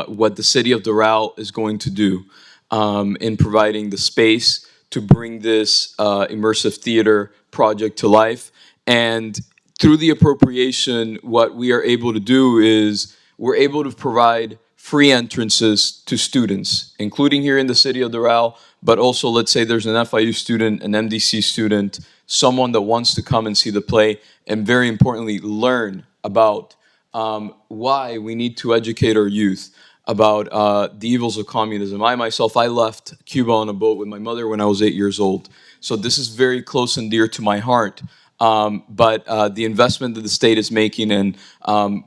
Speaker 18: what the city of Doral is going to do in providing the space to bring this immersive theater project to life. And through the appropriation, what we are able to do is we're able to provide free entrances to students, including here in the city of Doral, but also let's say there's an FIU student, an MDC student, someone that wants to come and see the play, and very importantly, learn about why we need to educate our youth about the evils of communism. I left Cuba on a boat with my mother when I was 8 years old. So this is very close and dear to my heart. But the investment that the state is making and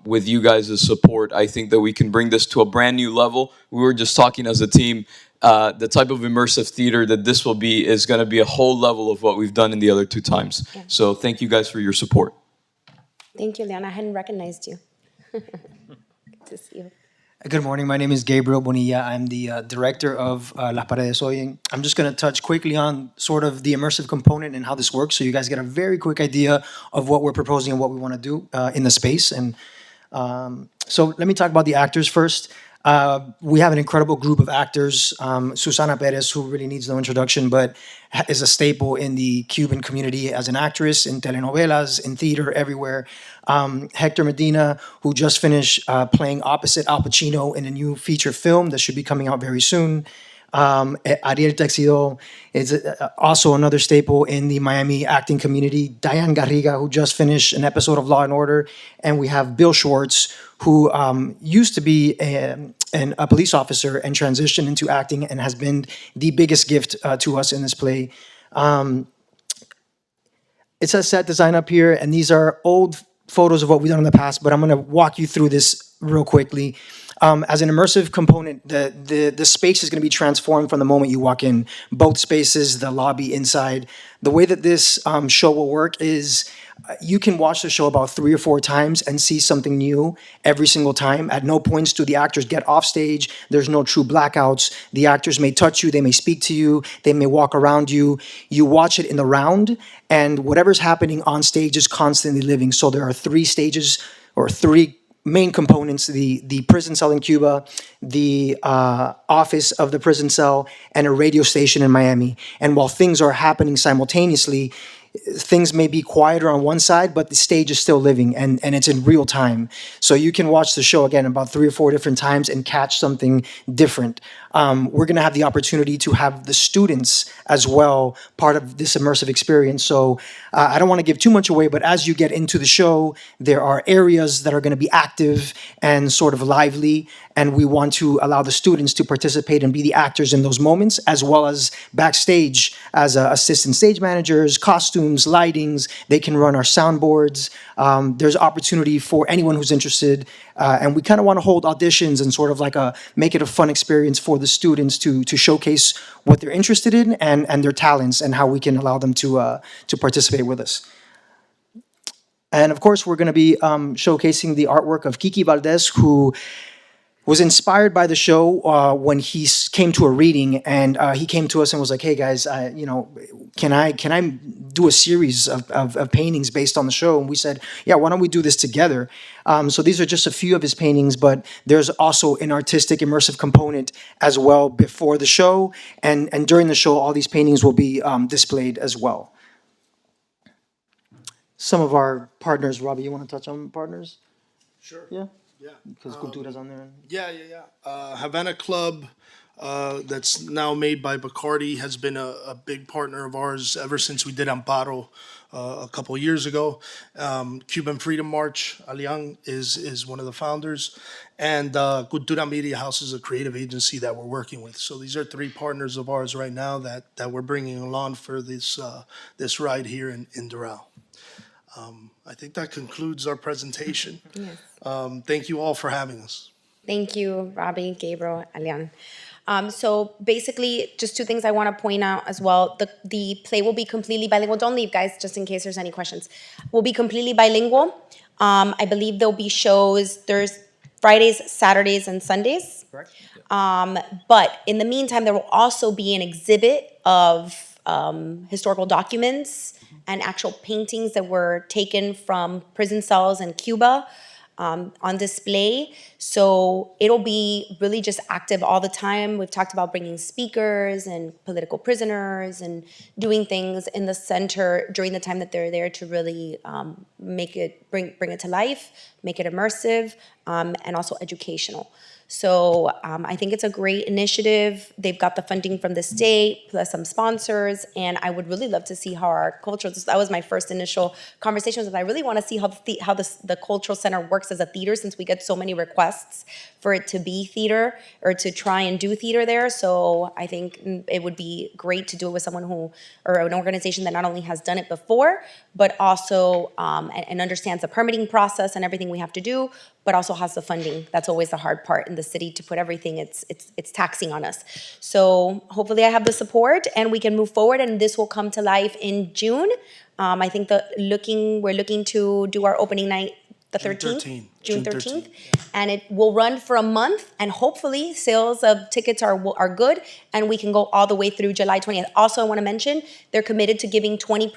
Speaker 18: with you guys' support, I think that we can bring this to a brand new level. We were just talking as a team, the type of immersive theater that this will be is going to be a whole level of what we've done in the other two times.
Speaker 2: Yeah.
Speaker 18: So thank you guys for your support.
Speaker 2: Thank you, Leon. I hadn't recognized you. Good to see you.
Speaker 19: Good morning. My name is Gabriel Bonilla. I'm the director of Las Paredes Oyen. I'm just going to touch quickly on sort of the immersive component and how this works so you guys get a very quick idea of what we're proposing and what we want to do in the space. And so let me talk about the actors first. We have an incredible group of actors. Susana Perez, who really needs no introduction, but is a staple in the Cuban community as an actress, in telenovelas, in theater, everywhere. Hector Medina, who just finished playing opposite Al Pacino in a new feature film that should be coming out very soon. Ariel Texido is also another staple in the Miami acting community. Diane Garriga, who just finished an episode of Law and Order. And we have Bill Schwartz, who used to be a police officer and transitioned into acting and has been the biggest gift to us in this play. It says set design up here, and these are old photos of what we've done in the past, but I'm going to walk you through this real quickly. As an immersive component, the space is going to be transformed from the moment you walk in. Both spaces, the lobby inside. The way that this show will work is you can watch the show about 3 or 4 times and see something new every single time. At no points do the actors get off stage. There's no true blackouts. The actors may touch you, they may speak to you, they may walk around you. You watch it in the round, and whatever's happening on stage is constantly living. So there are 3 stages or 3 main components: the prison cell in Cuba, the office of the prison cell, and a radio station in Miami. And while things are happening simultaneously, things may be quieter on one side, but the stage is still living, and it's in real time. So you can watch the show again about 3 or 4 different times and catch something different. We're going to have the opportunity to have the students as well part of this immersive experience. So I don't want to give too much away, but as you get into the show, there are areas that are going to be active and sort of lively, and we want to allow the students to participate and be the actors in those moments, as well as backstage as assistant stage managers, costumes, lightings. They can run our soundboards. There's opportunity for anyone who's interested, and we kind of want to hold auditions and sort of like make it a fun experience for the students to showcase what they're interested in and their talents, and how we can allow them to participate with us. And of course, we're going to be showcasing the artwork of Kiki Valdez, who was inspired by the show when he came to a reading, and he came to us and was like, "Hey guys, can I do a series of paintings based on the show?" And we said, "Yeah, why don't we do this together?" So these are just a few of his paintings, but there's also an artistic immersive component as well before the show, and during the show, all these paintings will be displayed as well. Some of our partners, Robbie, you want to touch on partners?
Speaker 17: Sure.
Speaker 19: Yeah.
Speaker 17: Yeah.
Speaker 19: Because Cultura's on there.
Speaker 17: Yeah. Havana Club, that's now made by Bacardi, has been a big partner of ours ever since we did Amparo a couple years ago. Cuban Freedom March, Alian is one of the founders, and Cultura Media House is a creative agency that we're working with. So these are 3 partners of ours right now that we're bringing along for this ride here in Doral. I think that concludes our presentation.
Speaker 2: Yes.
Speaker 17: Thank you all for having us.
Speaker 2: Thank you, Robbie, Gabriel, Alian. So basically, just 2 things I want to point out as well. The play will be completely bilingual. Don't leave, guys, just in case there's any questions. Will be completely bilingual. I believe there'll be shows. There's Fridays, Saturdays, and Sundays.
Speaker 17: Correct.
Speaker 2: But in the meantime, there will also be an exhibit of historical documents and actual paintings that were taken from prison cells in Cuba on display. So it'll be really just active all the time. We've talked about bringing speakers and political prisoners and doing things in the center during the time that they're there to really bring it to life, make it immersive, and also educational. So I think it's a great initiative. They've got the funding from the state, plus some sponsors, and I would really love to see how our cultural, that was my first initial conversation, was that I really want to see how the cultural center works as a theater, since we get so many requests for it to be theater or to try and do theater there. So I think it would be great to do it with someone or an organization that not only has done it before, but also and understands the permitting process and everything we have to do, but also has the funding. That's always the hard part in the city, to put everything, it's taxing on us. So hopefully I have the support and we can move forward, and this will come to life in June. I think we're looking to do our opening night the 13th. June 13th. And it will run for a month, and hopefully sales of tickets are good, and we can go all the way through July 20th. Also, I want to mention, they're committed to giving 20%,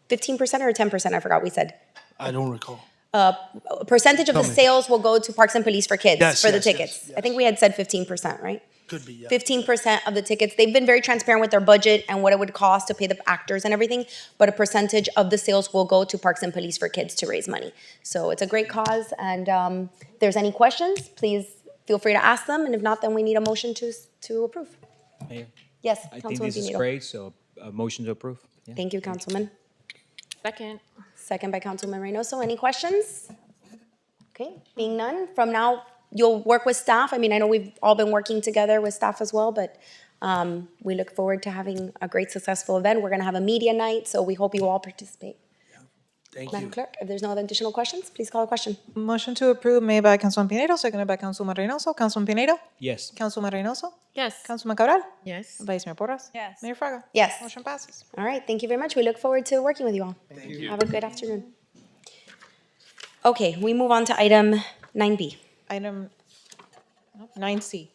Speaker 2: 15% or 10%, I forgot we said.
Speaker 17: I don't recall.
Speaker 2: A percentage of the sales will go to Parks and Police for kids for the tickets.
Speaker 17: Yes.
Speaker 2: I think we had said 15%, right?
Speaker 17: Could be, yeah.
Speaker 2: 15% of the tickets. They've been very transparent with their budget and what it would cost to pay the actors and everything, but a percentage of the sales will go to Parks and Police for kids to raise money. So it's a great cause, and if there's any questions, please feel free to ask them, and if not, then we need a motion to approve.
Speaker 5: Mayor,
Speaker 2: Yes,
Speaker 5: I think
Speaker 2: Councilman
Speaker 5: this is
Speaker 2: Pinito.
Speaker 5: great, so a motion to approve. Yeah.
Speaker 2: Thank you, Councilman.
Speaker 4: Second.
Speaker 2: Second by Councilman Reynoso. Any questions? Okay, being none, from now, you'll work with staff. I mean, I know we've all been working together with staff as well, but we look forward to having a great, successful event. We're going to have a media night, so we hope you all participate.
Speaker 17: Thank
Speaker 2: Madam
Speaker 17: you.
Speaker 2: Clerk, if there's no other additional questions, please call the question.
Speaker 3: Motion to approve made by Councilman Pinedo, seconded by Councilman Reynoso. Councilman Pinedo?
Speaker 5: Yes.
Speaker 3: Councilman Reynoso?
Speaker 4: Yes.
Speaker 3: Councilman Cabral?
Speaker 4: Yes.
Speaker 3: Vice Mayor Porras?
Speaker 4: Yes.
Speaker 3: Mayor Fraga?
Speaker 2: Yes.
Speaker 3: Motion passes.
Speaker 2: All right, thank you very much. We look forward to working with you all.
Speaker 17: Thank you.
Speaker 2: Have a good afternoon. Okay, we move on to item 9B.
Speaker 3: Item 9C.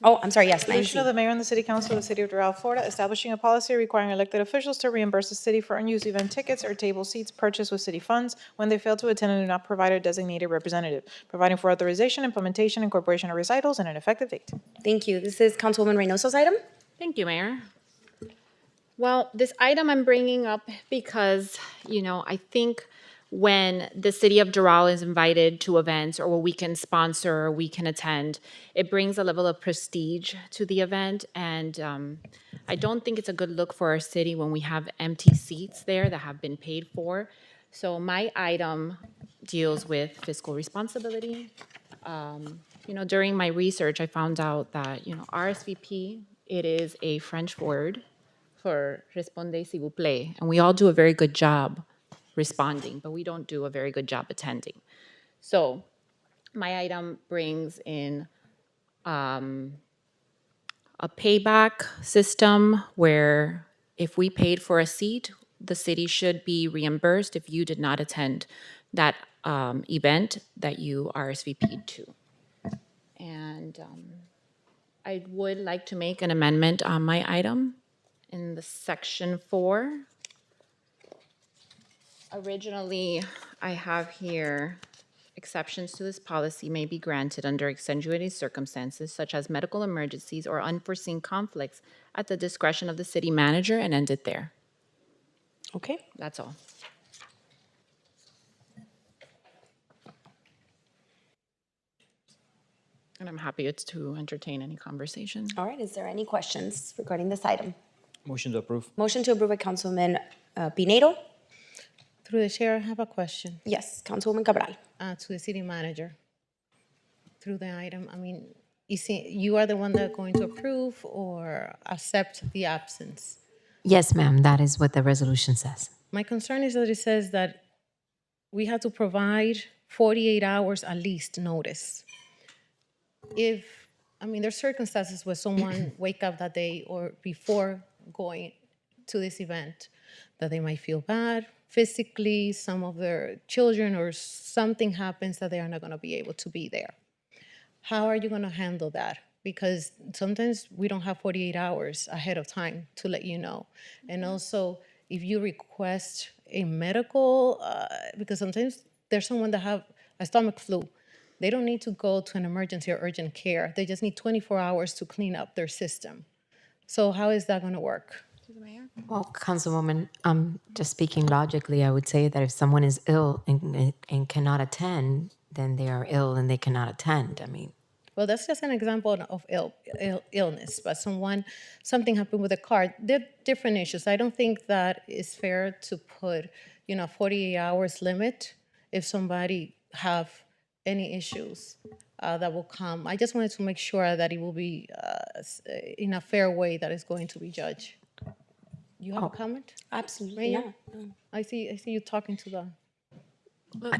Speaker 2: Oh, I'm sorry, yes,
Speaker 3: Resolution of
Speaker 2: 9C.
Speaker 3: the Mayor and the City Council of the City of Doral, Florida, establishing a policy requiring elected officials to reimburse the city for unused event tickets or table seats purchased with city funds when they fail to attend and do not provide a designated representative, providing for authorization, implementation, incorporation of recitals, and an effective date.
Speaker 2: Thank you. This is Councilwoman Reynoso's item.
Speaker 4: Thank you, Mayor. Well, this item I'm bringing up because, I think when the city of Doral is invited to events or we can sponsor or we can attend, it brings a level of prestige to the event. And I don't think it's a good look for our city when we have empty seats there that have been paid for. So my item deals with fiscal responsibility. During my research, I found out that, RSVP, it is a French word for Répondez s'il vous plaît. And we all do a very good job responding, but we don't do a very good job attending. So my item brings in a payback system where if we paid for a seat, the city should be reimbursed if you did not attend that event that you RSVP'd to. And I would like to make an amendment on my item in the section 4. Originally, I have here, exceptions to this policy may be granted under extenuating circumstances such as medical emergencies or unforeseen conflicts at the discretion of the city manager, and end it there.
Speaker 2: Okay.
Speaker 4: That's all. And I'm happy to entertain any conversation.
Speaker 2: All right, is there any questions regarding this item?
Speaker 5: Motion to approve.
Speaker 2: Motion to approve by Councilman Pinedo.
Speaker 8: Through the chair, I have a question
Speaker 2: Yes, Councilwoman Cabral.
Speaker 8: to the city manager. Through the item, you are the one that's going to approve or accept the absence?
Speaker 20: Yes, ma'am, that is what the resolution says.
Speaker 8: My concern is that it says that we have to provide 48 hours at least notice. There's circumstances where someone wake up that day or before going to this event that they might feel bad physically, some of their children or something happens that they are not going to be able to be there. How are you going to handle that? Because sometimes we don't have 48 hours ahead of time to let you know. And also, if you request a medical, because sometimes there's someone that have a stomach flu, they don't need to go to an emergency or urgent care. They just need 24 hours to clean up their system. So how is that going to work?
Speaker 20: Well, Councilwoman, just speaking logically, I would say that if someone is ill and cannot attend, then they are ill and they cannot attend.
Speaker 8: Well, that's just an example of illness, but something happened with a car. They're different issues. I don't think that it's fair to put, 48 hours limit if somebody have any issues that will come. I just wanted to make sure that it will be in a fair way that it's going to be judged. You have a comment?
Speaker 2: Absolutely
Speaker 8: Mayor?
Speaker 2: not. No.
Speaker 8: I see you talking to the.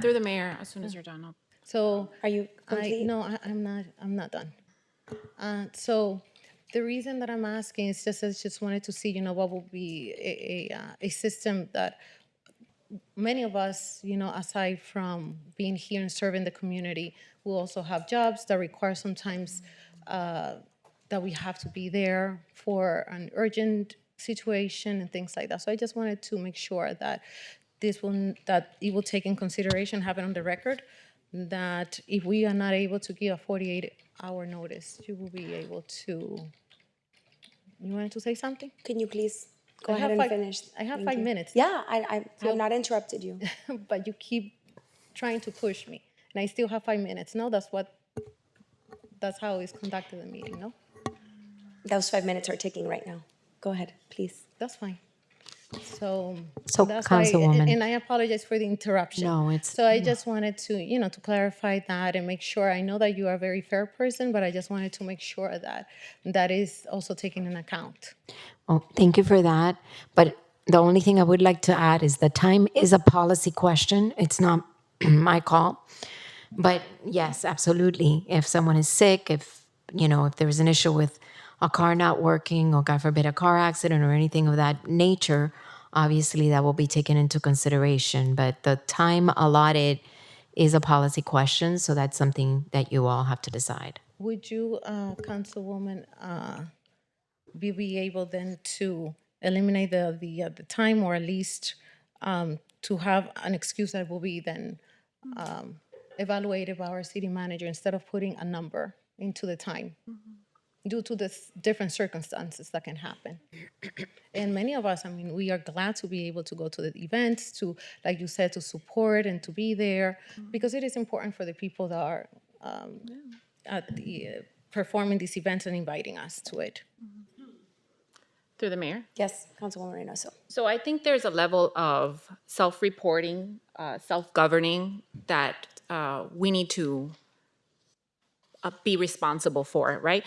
Speaker 4: Through the mayor, as soon as you're done.
Speaker 8: So
Speaker 2: are you complete?
Speaker 8: I'm not done. So the reason that I'm asking is I just wanted to see, what will be a system that many of us, aside from being here and serving the community, will also have jobs that require sometimes that we have to be there for an urgent situation and things like that. So I just wanted to make sure that that it will take in consideration, have it on the record, that if we are not able to give a 48-hour notice, you will be able to. You wanted to say something?
Speaker 2: Can you please go ahead and finish?
Speaker 8: I have
Speaker 2: Thank
Speaker 8: 5
Speaker 2: you.
Speaker 8: minutes.
Speaker 2: Yeah, I have not interrupted you.
Speaker 8: But you keep trying to push me, and I still have 5 minutes. No, that's how it's conducted the meeting, no?
Speaker 2: Those 5 minutes are ticking right now. Go ahead, please.
Speaker 8: That's fine. So that's
Speaker 20: Councilwoman.
Speaker 8: why, and I apologize for the interruption.
Speaker 20: No, it's.
Speaker 8: So I just wanted to, to clarify that and make sure. I know that you are a very fair person, but I just wanted to make sure that that is also taken in account.
Speaker 20: Well, thank you for that. But The only thing I would like to add is the time is a policy question. It's not my call. But yes, absolutely. If someone is sick, if there's an issue with a car not working, or God forbid, a car accident or anything of that nature, obviously that will be taken into consideration. But the time allotted is a policy question, so that's something that you all have to decide.
Speaker 8: Would you, Councilwoman, be able then to eliminate the time, or at least to have an excuse that will be then evaluated by our city manager instead of putting a number into the time due to the different circumstances that can happen? And many of us, I mean, we are glad to be able to go to the events, to, like you said, to support and to be there, because it is important for the people that are at performing these events and inviting us to it.
Speaker 4: Through the mayor?
Speaker 2: Yes, Councilwoman Reynoso.
Speaker 4: So I think there's a level of self-reporting, self-governing that we need to be responsible for, right?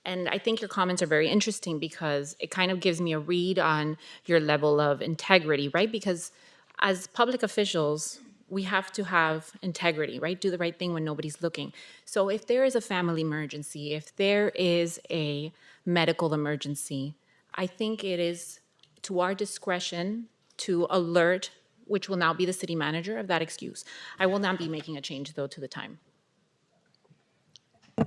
Speaker 4: And I think your comments are very interesting because it kind of gives me a read on your level of integrity, right? Because as public officials, we have to have integrity, right? Do the right thing when nobody's looking. So if there is a family emergency, if there is a medical emergency, I think it is to our discretion to alert, which will now be the city manager, of that excuse. I will not be making a change, though, to the time.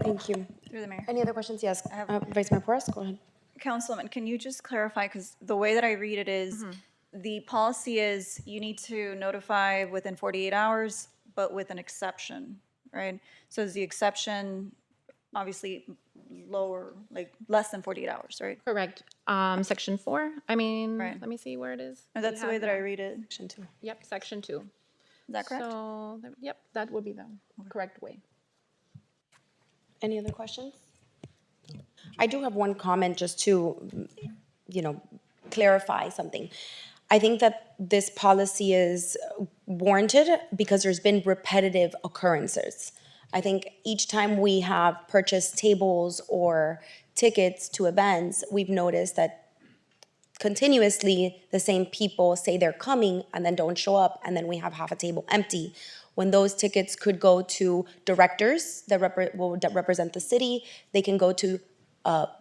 Speaker 2: Thank you.
Speaker 21: Through the mayor.
Speaker 2: Any other questions? Yes, Vice Mayor Porras, go ahead.
Speaker 21: Councilman, can you just clarify, because the way that I read it is, the policy is you need to notify within 48 hours, but with an exception, right? So is the exception obviously lower, like less than 48 hours, right?
Speaker 4: Correct. Section 4, I mean,
Speaker 21: Right.
Speaker 4: let me see where it is.
Speaker 21: No, that's the way that I read it.
Speaker 2: Section 2.
Speaker 4: Yep, section 2.
Speaker 21: Is that correct?
Speaker 4: So, yep, that would be the correct way.
Speaker 2: Any other questions? I do have one comment just to, clarify something. I think that this policy is warranted because there's been repetitive occurrences. I think each time we have purchased tables or tickets to events, we've noticed that continuously the same people say they're coming and then don't show up, and then we have half a table empty. When those tickets could go to directors that represent the city, they can go to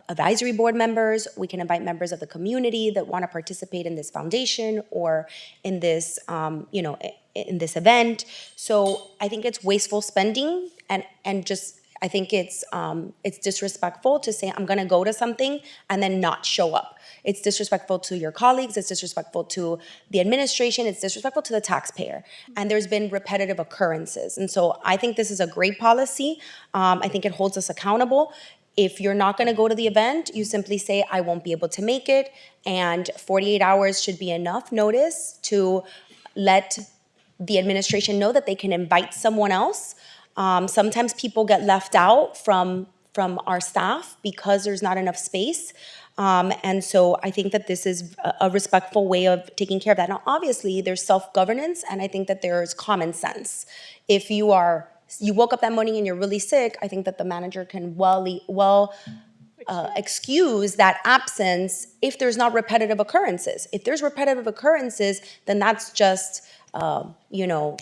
Speaker 2: advisory board members. We can invite members of the community that want to participate in this foundation or in this, in this event. So I think it's wasteful spending, and just I think it's disrespectful to say I'm going to go to something and then not show up. It's disrespectful to your colleagues. It's disrespectful to the administration. It's disrespectful to the taxpayer. And there's been repetitive occurrences. And so I think this is a great policy. I think it holds us accountable. If you're not going to go to the event, you simply say, I won't be able to make it. And 48 hours should be enough notice to let the administration know that they can invite someone else. Sometimes people get left out from our staff because there's not enough space. And so I think that this is a respectful way of taking care of that. Now, obviously, there's self-governance, and I think that there's common sense. If you woke up that morning and you're really sick, I think that the manager can excuse that absence if there's not repetitive occurrences. If there's repetitive occurrences, then that's just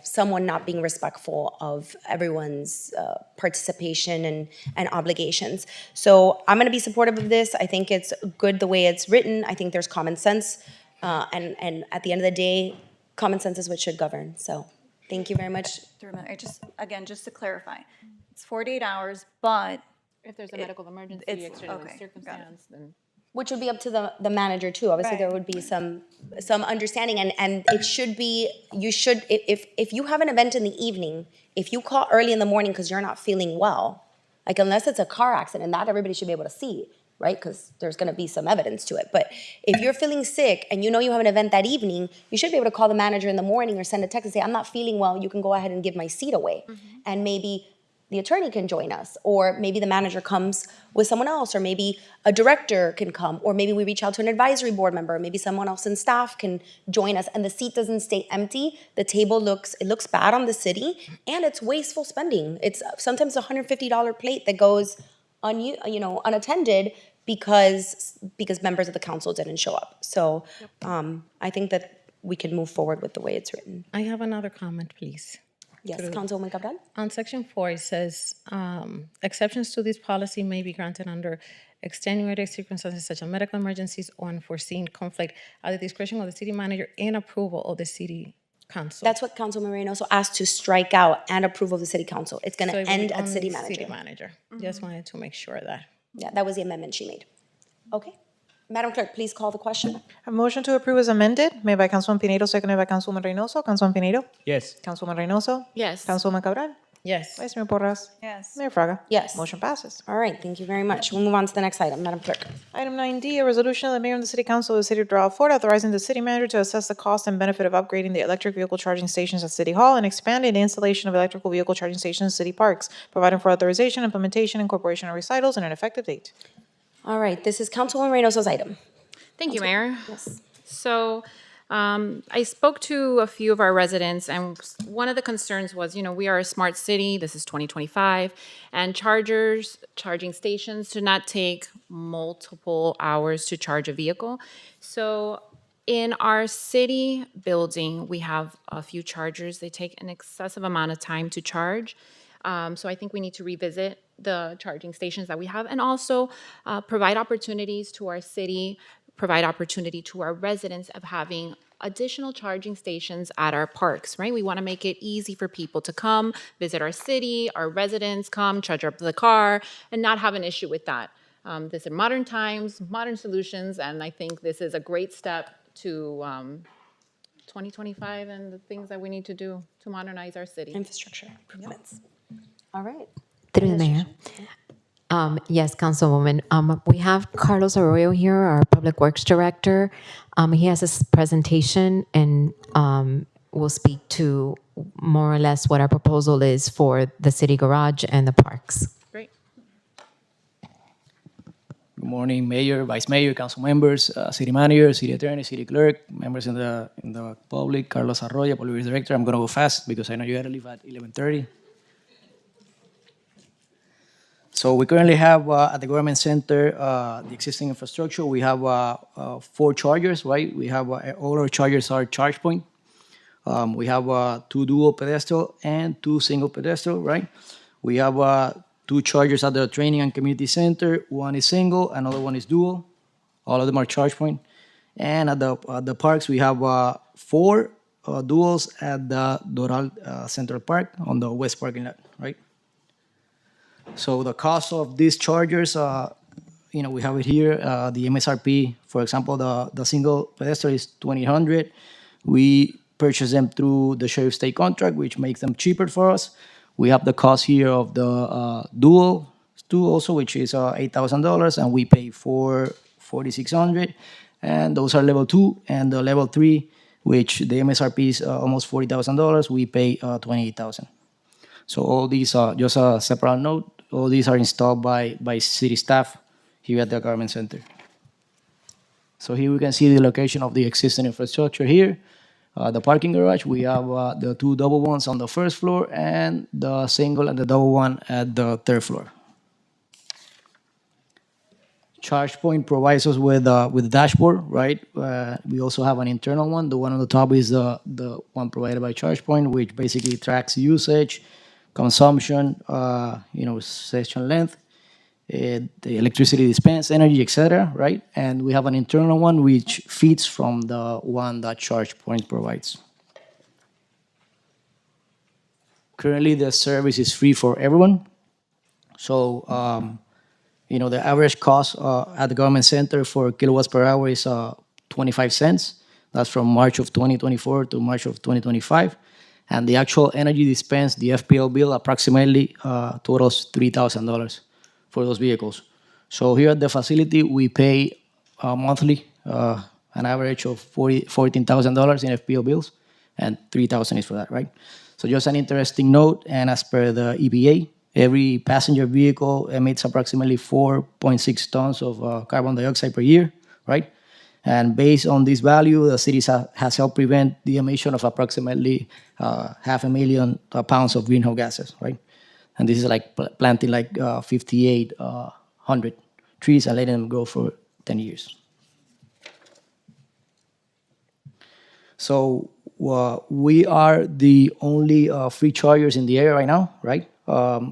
Speaker 2: someone not being respectful of everyone's participation and obligations. So I'm going to be supportive of this. I think it's good the way it's written. I think there's common sense. And at the end of the day, common sense is what should govern. So thank you very much.
Speaker 21: Just to clarify, it's 48 hours, but
Speaker 4: if there's a medical emergency, extraordinary circumstance, then
Speaker 2: which would be up to the manager too. Obviously, there would be some understanding, and it should be, if you have an event in the evening, if you call early in the morning because you're not feeling well, like unless it's a car accident, not everybody should be able to see, right? Because there's going to be some evidence to it. But if you're feeling sick and you know you have an event that evening, you should be able to call the manager in the morning or send a text and say, I'm not feeling well, you can go ahead and give my seat away. And maybe the attorney can join us, or maybe the manager comes with someone else, or maybe a director can come, or maybe we reach out to an advisory board member, or maybe someone else in staff can join us, and the seat doesn't stay empty. The table looks bad on the city, and it's wasteful spending. It's sometimes a $150 plate that goes unattended because members of the council didn't show up. So I think that we can move forward with the way it's written.
Speaker 8: I have another comment, please.
Speaker 2: Yes,
Speaker 8: Through-
Speaker 2: Councilwoman Cabral?
Speaker 8: On section 4, it says, exceptions to this policy may be granted under extenuating circumstances such as medical emergencies or unforeseen conflict at the discretion of the city manager and approval of the city council.
Speaker 2: That's what Councilman Reynoso asked to strike out and approve of the city council. It's going
Speaker 8: So
Speaker 2: to
Speaker 8: it will be
Speaker 2: end at
Speaker 8: only
Speaker 2: city manager.
Speaker 8: City manager. Just wanted to make sure that.
Speaker 2: Yeah, that was the amendment she made. Okay. Madam Clerk, please call the question.
Speaker 3: A motion to approve is amended, made by Councilman Pinedo, seconded by Councilwoman Reynoso. Councilman Pinedo?
Speaker 5: Yes.
Speaker 3: Councilwoman Reynoso?
Speaker 4: Yes.
Speaker 3: Councilwoman Cabral?
Speaker 8: Yes.
Speaker 3: Vice Mayor Porras?
Speaker 21: Yes.
Speaker 3: Mayor Fraga?
Speaker 2: Yes.
Speaker 3: Motion passes.
Speaker 2: All right, thank you very much. We'll move on to the next item, Madam Clerk.
Speaker 3: Item 9D, a resolution of the mayor and the city council of the city of Doral, Florida, authorizing the city manager to assess the cost and benefit of upgrading the electric vehicle charging stations at City Hall and expanding the installation of electrical vehicle charging stations in city parks, providing for authorization, implementation, incorporation of recitals, and an effective date.
Speaker 2: All right, this is Councilwoman Reynoso's item.
Speaker 4: Thank you, Mayor.
Speaker 2: Yes.
Speaker 4: So I spoke to a few of our residents, and one of the concerns was, we are a smart city, this is 2025, and charging stations do not take multiple hours to charge a vehicle. So in our city building, we have a few chargers. They take an excessive amount of time to charge. So I think we need to revisit the charging stations that we have and also provide opportunities to our city, provide opportunity to our residents of having additional charging stations at our parks, right? We want to make it easy for people to come, visit our city, our residents come, charge up the car, and not have an issue with that. These are modern times, modern solutions, and I think this is a great step to 2025 and the things that we need to do to modernize our city.
Speaker 2: Infrastructure improvements. All right.
Speaker 20: Through the mayor. Yes, Councilwoman. We have Carlos Arroyo here, our Public Works Director. He has a presentation and will speak to more or less what our proposal is for the city garage and the parks.
Speaker 4: Great.
Speaker 1: Good morning, Mayor, Vice Mayor, Council members, City Manager, City Attorney, City Clerk, members in the public, Carlos Arroyo, Public Works Director. I'm going to go fast because I know you got to leave at 11:30. So we currently have at the government center the existing infrastructure. We have 4 chargers, right? We have all our chargers are charge point. We have 2 dual pedestal and 2 single pedestal, right? We have 2 chargers at the training and community center. One is single, another one is dual. All of them are charge point. And at the parks, we have 4 duals at the Doral Central Park on the west parking lot, right? So the cost of these chargers, we have it here. The MSRP, for example, the single pedestal is $2,800. We purchase them through the sheriff state contract, which makes them cheaper for us. We have the cost here of the dual also, which is $8,000, and we pay for $4,600. And those are level 2, and the level 3, which the MSRP is almost $40,000, we pay $28,000. So all these are just a separate note. All these are installed by city staff here at the government center. So here we can see the location of the existing infrastructure here. The parking garage, we have the 2 double ones on the first floor and the single and the double one at the 3rd floor. ChargePoint provides us with a dashboard, right? We also have an internal one. The one on the top is the one provided by ChargePoint, which basically tracks usage, consumption, session length, the electricity dispense, energy, etc., right? And we have an internal one which feeds from the one that ChargePoint provides. Currently, the service is free for everyone. So, the average cost at the government center for kilowatts per hour is 25 cents. That's from March of 2024 to March of 2025. And the actual energy dispense, the FPL bill, approximately totals $3,000 for those vehicles. So here at the facility, we pay monthly an average of $14,000 in FPL bills, and $3,000 is for that, right? So just an interesting note, and as per the EPA, every passenger vehicle emits approximately 4.6 tons of carbon dioxide per year, right? And based on this value, the city has helped prevent the emission of approximately 500,000 pounds of greenhouse gases, right? And this is like planting like 5,800 trees and letting them grow for 10 years. So we are the only free chargers in the area right now, right?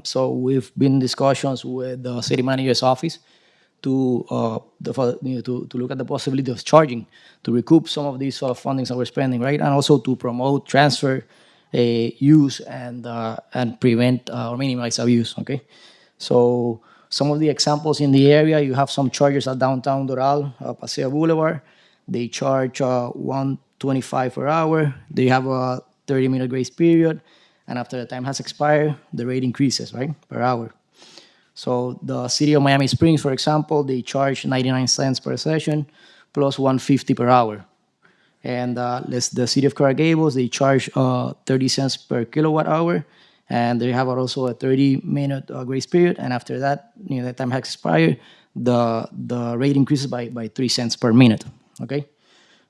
Speaker 1: So we've been in discussions with the city manager's office to to look at the possibility of charging to recoup some of these fundings that we're spending, right? And also to promote transfer use and prevent or minimize abuse. Okay, so some of the examples in the area, you have some chargers at downtown Doral, Paseo Boulevard. They charge 125 per hour. They have a 30-minute grace period, and after the time has expired, the rate increases, right, per hour. So the city of Miami Springs, for example, they charge 99 cents per session plus 150 per hour. And the city of Coral Gables, they charge 30 cents per kilowatt hour, and they have also a 30-minute grace period. And after that, the time has expired, the rate increases by 3 cents per minute. Okay.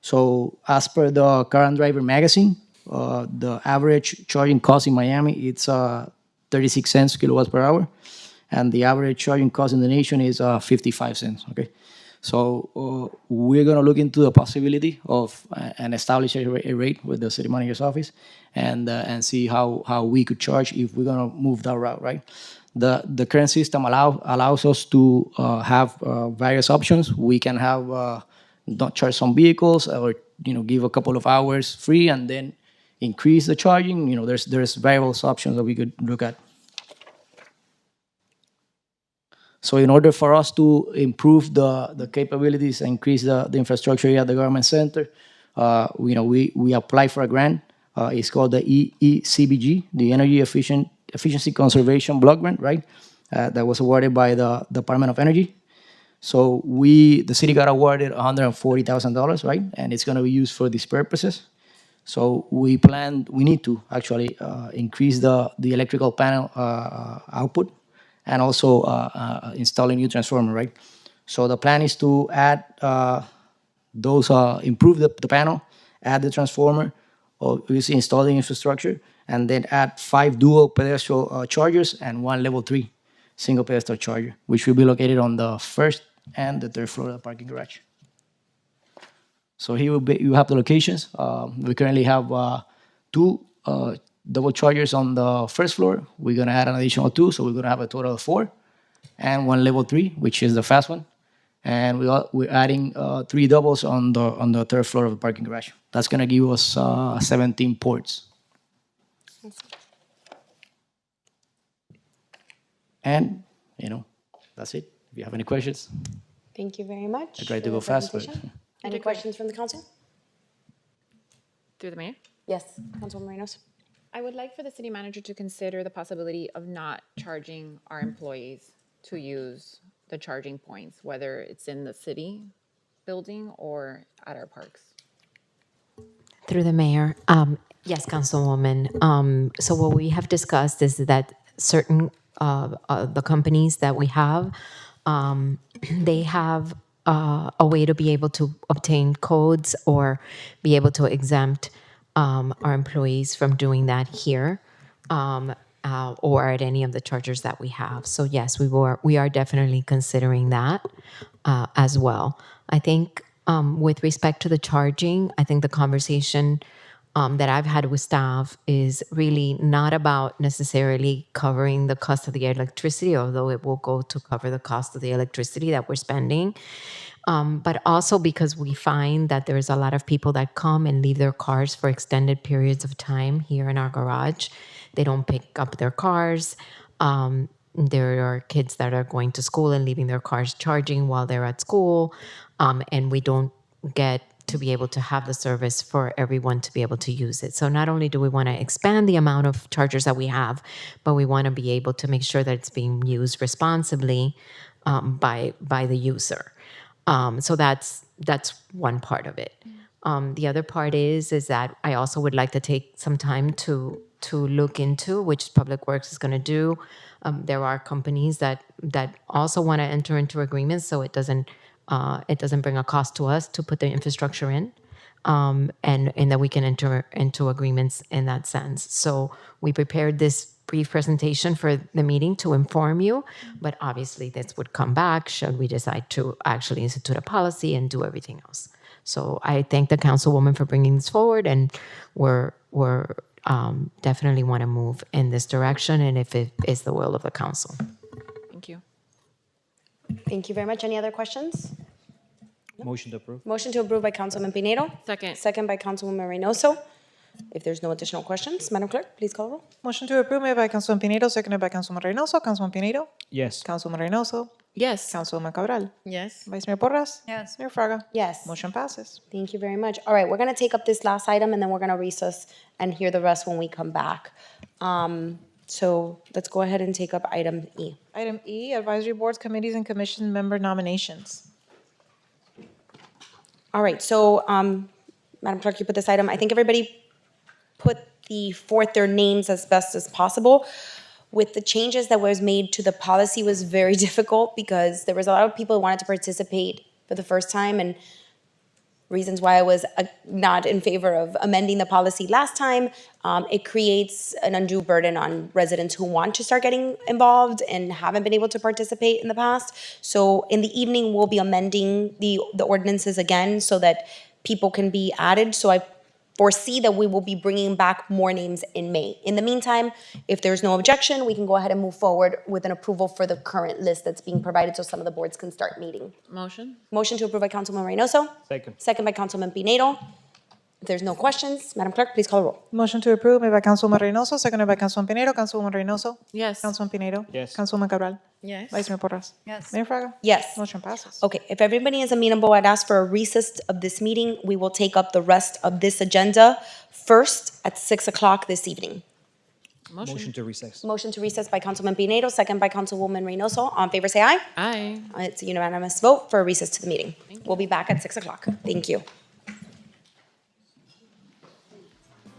Speaker 1: So as per the Car and Driver magazine, the average charging cost in Miami it's 36 cents kilowatts per hour, and the average charging cost in the nation is 55 cents. Okay, so we're gonna look into the possibility of and establish a rate with the city manager's office, and see how we could charge if we're gonna move that route. Right, the current system allows us to have various options. We can have not charge some vehicles, or give a couple of hours free and then increase the charging. There's various options that we could look at. So in order for us to improve the capabilities and increase the infrastructure here at the government center, we apply for a grant. It's called the ECBG, the Energy Efficiency Conservation Block Grant, right? That was awarded by the Department of Energy. So the city got awarded $140,000, right? And it's going to be used for these purposes. So we need to actually increase the electrical panel output, and also install a new transformer, right? So the plan is to add improve the panel, add the transformer, or install the infrastructure, and then add 5 dual pedestal chargers and 1 level 3 single pedestal charger, which will be located on the first and the third floor of the parking garage. So here you have the locations. We currently have 2 double chargers on the first floor. We're gonna add an additional 2, so we're gonna have a total of 4, and 1 level 3, which is the fast one. And we're adding 3 doubles on the third floor of the parking garage. That's gonna give us 17 ports. And that's it. If you have any questions,
Speaker 2: Thank you very much.
Speaker 1: I tried to
Speaker 2: for
Speaker 1: go
Speaker 2: the
Speaker 1: fast, but
Speaker 2: presentation. Any questions from the council?
Speaker 4: Through the mayor?
Speaker 2: Yes, Councilwoman Marinos.
Speaker 4: I would like for the city manager to consider the possibility of not charging our employees to use the charging points, whether it's in the city building or at our parks.
Speaker 20: Through the mayor. Yes, Councilwoman. So what we have discussed is that certain the companies that we have, they have a way to be able to obtain codes or be able to exempt our employees from doing that here, or at any of the chargers that we have. So yes, we are definitely considering that as well. I think with respect to the charging, I think the conversation that I've had with staff is really not about necessarily covering the cost of the electricity, although it will go to cover the cost of the electricity that we're spending. But also because we find that there's a lot of people that come and leave their cars for extended periods of time here in our garage. They don't pick up their cars. There are kids that are going to school and leaving their cars charging while they're at school. And we don't get to be able to have the service for everyone to be able to use it. So not only do we want to expand the amount of chargers that we have, but we want to be able to make sure that it's being used responsibly by the user. So that's one part of it. The other part is that I also would like to take some time to look into, which Public Works is going to do. There are companies that also want to enter into agreements, so it doesn't bring a cost to us to put the infrastructure in, and that we can enter into agreements in that sense. So we prepared this brief presentation for the meeting to inform you, but obviously this would come back should we decide to actually institute a policy and do everything else. So I thank the councilwoman for bringing this forward, and we're definitely want to move in this direction, and if it is the will of the council.
Speaker 4: Thank you.
Speaker 2: Thank you very much. Any other questions?
Speaker 5: Motion to approve.
Speaker 2: Motion to approve by Councilman Pinedo.
Speaker 4: Second.
Speaker 2: Second by Councilwoman Reynoso. If there's no additional questions, Madam Clerk, please call the roll.
Speaker 3: Motion to approve made by Councilman Pinedo, seconded by Councilman Reynoso. Councilman Pinedo?
Speaker 5: Yes.
Speaker 3: Councilman Reynoso?
Speaker 4: Yes.
Speaker 3: Councilwoman Cabral?
Speaker 8: Yes.
Speaker 3: Vice Mayor Porras?
Speaker 21: Yes.
Speaker 3: Mayor Fraga?
Speaker 2: Yes.
Speaker 3: Motion passes.
Speaker 2: Thank you very much. All right, we're going to take up this last item, and then we're going to recess and hear the rest when we come back. So let's go ahead and take up item E.
Speaker 3: Item E, advisory boards, committees, and commission member nominations.
Speaker 2: All right, so Madam Clerk, you put this item, I think everybody put forth their names as best as possible. With the changes that was made to the policy was very difficult because there was a lot of people who wanted to participate for the first time, and reasons why I was not in favor of amending the policy last time. It creates an undue burden on residents who want to start getting involved and haven't been able to participate in the past. So in the evening, we'll be amending the ordinances again so that people can be added. So I foresee that we will be bringing back more names in May. In the meantime, if there's no objection, we can go ahead and move forward with an approval for the current list that's being provided so some of the boards can start meeting.
Speaker 4: Motion?
Speaker 2: Motion to approve by Councilman Reynoso.
Speaker 5: Second.
Speaker 2: Second by Councilman Pinedo. If there's no questions, Madam Clerk, please call the roll.
Speaker 3: Motion to approve made by Councilwoman Reynoso, seconded by Councilman Pinedo. Councilwoman Reynoso?
Speaker 4: Yes.
Speaker 3: Councilman Pinedo?
Speaker 5: Yes.
Speaker 3: Councilwoman Cabral?
Speaker 8: Yes.
Speaker 3: Vice Mayor Porras?
Speaker 21: Yes.
Speaker 3: Mayor Fraga?
Speaker 2: Yes.
Speaker 3: Motion passes.
Speaker 2: Okay, if everybody is amenable, I'd ask for a recess of this meeting. We will take up the rest of this agenda first at 6 o'clock this evening.
Speaker 5: Motion to recess.
Speaker 2: Motion to recess by Councilman Pinedo, second by Councilwoman Reynoso. All in favor, say aye.
Speaker 4: Aye.
Speaker 2: It's a unanimous vote for a recess to the meeting. We'll be back at 6 o'clock. Thank you.